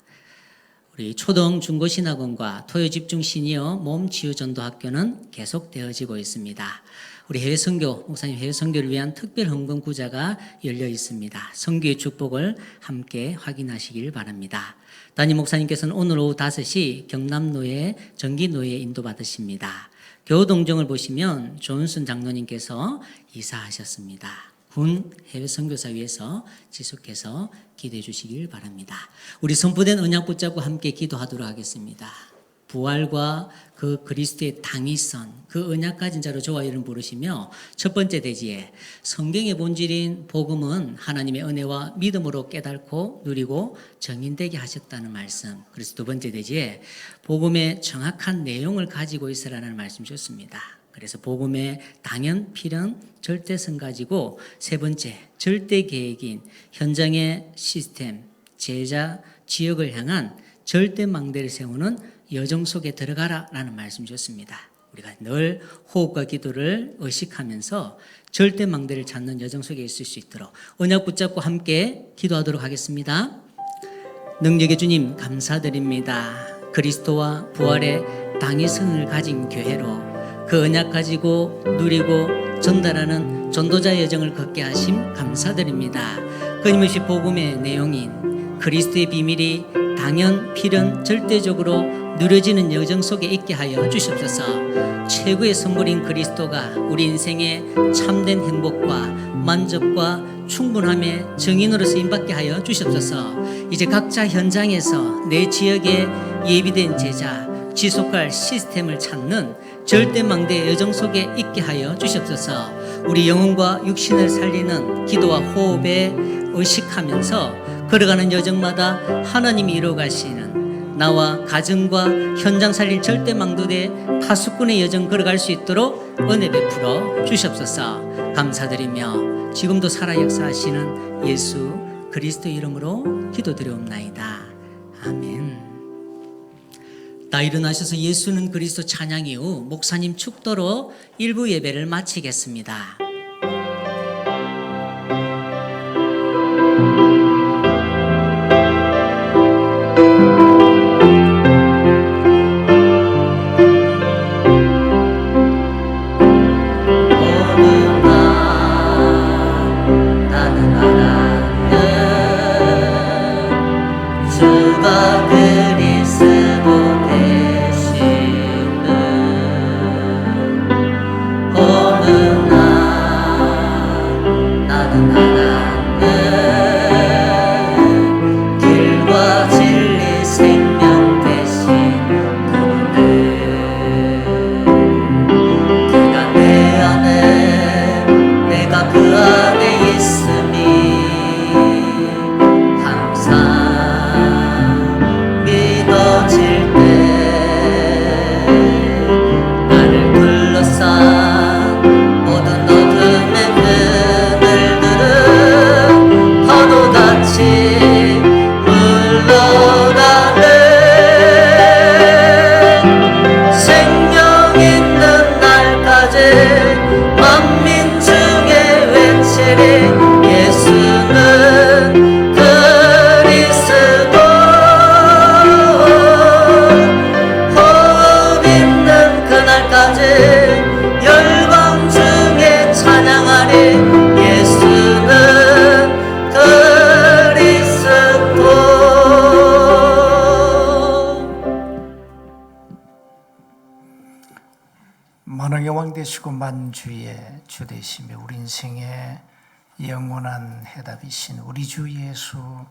Speaker 2: 우리 초등 중고신학원과 토요집중 시니어 몸치유전도학교는 계속되어지고 있습니다. 우리 해외선교, 목사님 해외선교를 위한 특별 헌금 구자가 열려 있습니다. 선교의 축복을 함께 확인하시길 바랍니다. 담임 목사님께서는 오늘 오후 5시 경남노예 정기노예 인도받으십니다. 교우동정을 보시면 조은순 장로님께서 이사하셨습니다. 군 해외선교사위에서 지속해서 기도해 주시길 바랍니다. 우리 선포된 언약 붙잡고 함께 기도하도록 하겠습니다. 부활과 그 그리스도의 당위선, 그 언약 가진 자로 저와 이름 부르시며 첫 번째 대지에 성경의 본질인 복음은 하나님의 은혜와 믿음으로 깨닫고 누리고 정인되게 하셨다는 말씀. 그래서 두 번째 대지에 복음의 정확한 내용을 가지고 있으라는 말씀 주셨습니다. 그래서 복음의 당연, 필연, 절대성 가지고 세 번째 절대 계획인 현장의 시스템, 제자, 지역을 향한 절대 망대를 세우는 여정 속에 들어가라 라는 말씀 주셨습니다. 우리가 늘 호흡과 기도를 의식하면서 절대 망대를 찾는 여정 속에 있을 수 있도록 언약 붙잡고 함께 기도하도록 하겠습니다. 능력의 주님 감사드립니다. 그리스도와 부활의 당위성을 가진 교회로 그 언약 가지고 누리고 전달하는 전도자의 여정을 걷게 하심 감사드립니다. 끊임없이 복음의 내용인 그리스도의 비밀이 당연, 필연, 절대적으로 누려지는 여정 속에 있게 하여 주시옵소서. 최고의 선물인 그리스도가 우리 인생의 참된 행복과 만족과 충분함의 증인으로서 임받게 하여 주시옵소서. 이제 각자 현장에서 내 지역에 예비된 제자, 지속할 시스템을 찾는 절대망대의 여정 속에 있게 하여 주시옵소서. 우리 영혼과 육신을 살리는 기도와 호흡에 의식하면서 걸어가는 여정마다 하나님이 이루어가시는 나와 가정과 현장 살릴 절대망대의 파수꾼의 여정 걸어갈 수 있도록 은혜 베풀어 주시옵소서. 감사드리며 지금도 살아 역사하시는 예수 그리스도 이름으로 기도드려옵나이다. 아멘. 다 일어나셔서 예수는 그리스도 찬양 이후 목사님 축도로 일부 예배를 마치겠습니다. 어느 날
Speaker 4: 만왕의 왕 되시고 만주의 주 되시며 우리 인생의 영원한 해답이신 우리 주 예수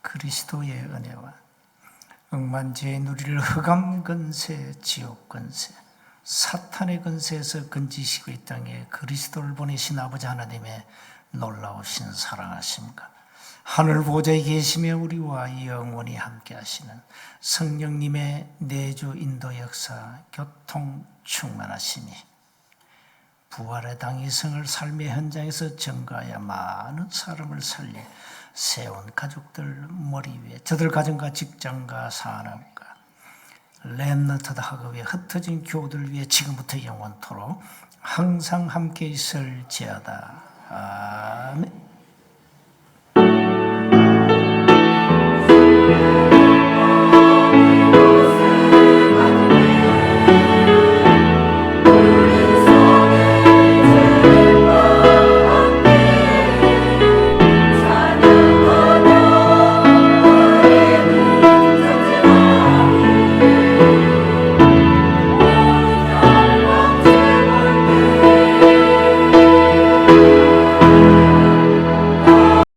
Speaker 4: 그리스도의 은혜와 억만죄의 누리를 흑암 근세, 지옥 근세, 사탄의 근세에서 건지시고 이 땅에 그리스도를 보내신 아버지 하나님의 놀라우신 사랑하심과 하늘 보좌에 계시며 우리와 영원히 함께 하시는 성령님의 내주 인도 역사 교통 충만하시니 부활의 당이성을 삶의 현장에서 전가하여 많은 사람을 살릴 세운 가족들 머리 위에 저들 가정과 직장과 산업과 렘넌트다 학업에 흩어진 교우들 위해 지금부터 영원토록 항상 함께 있을지어다. 아멘.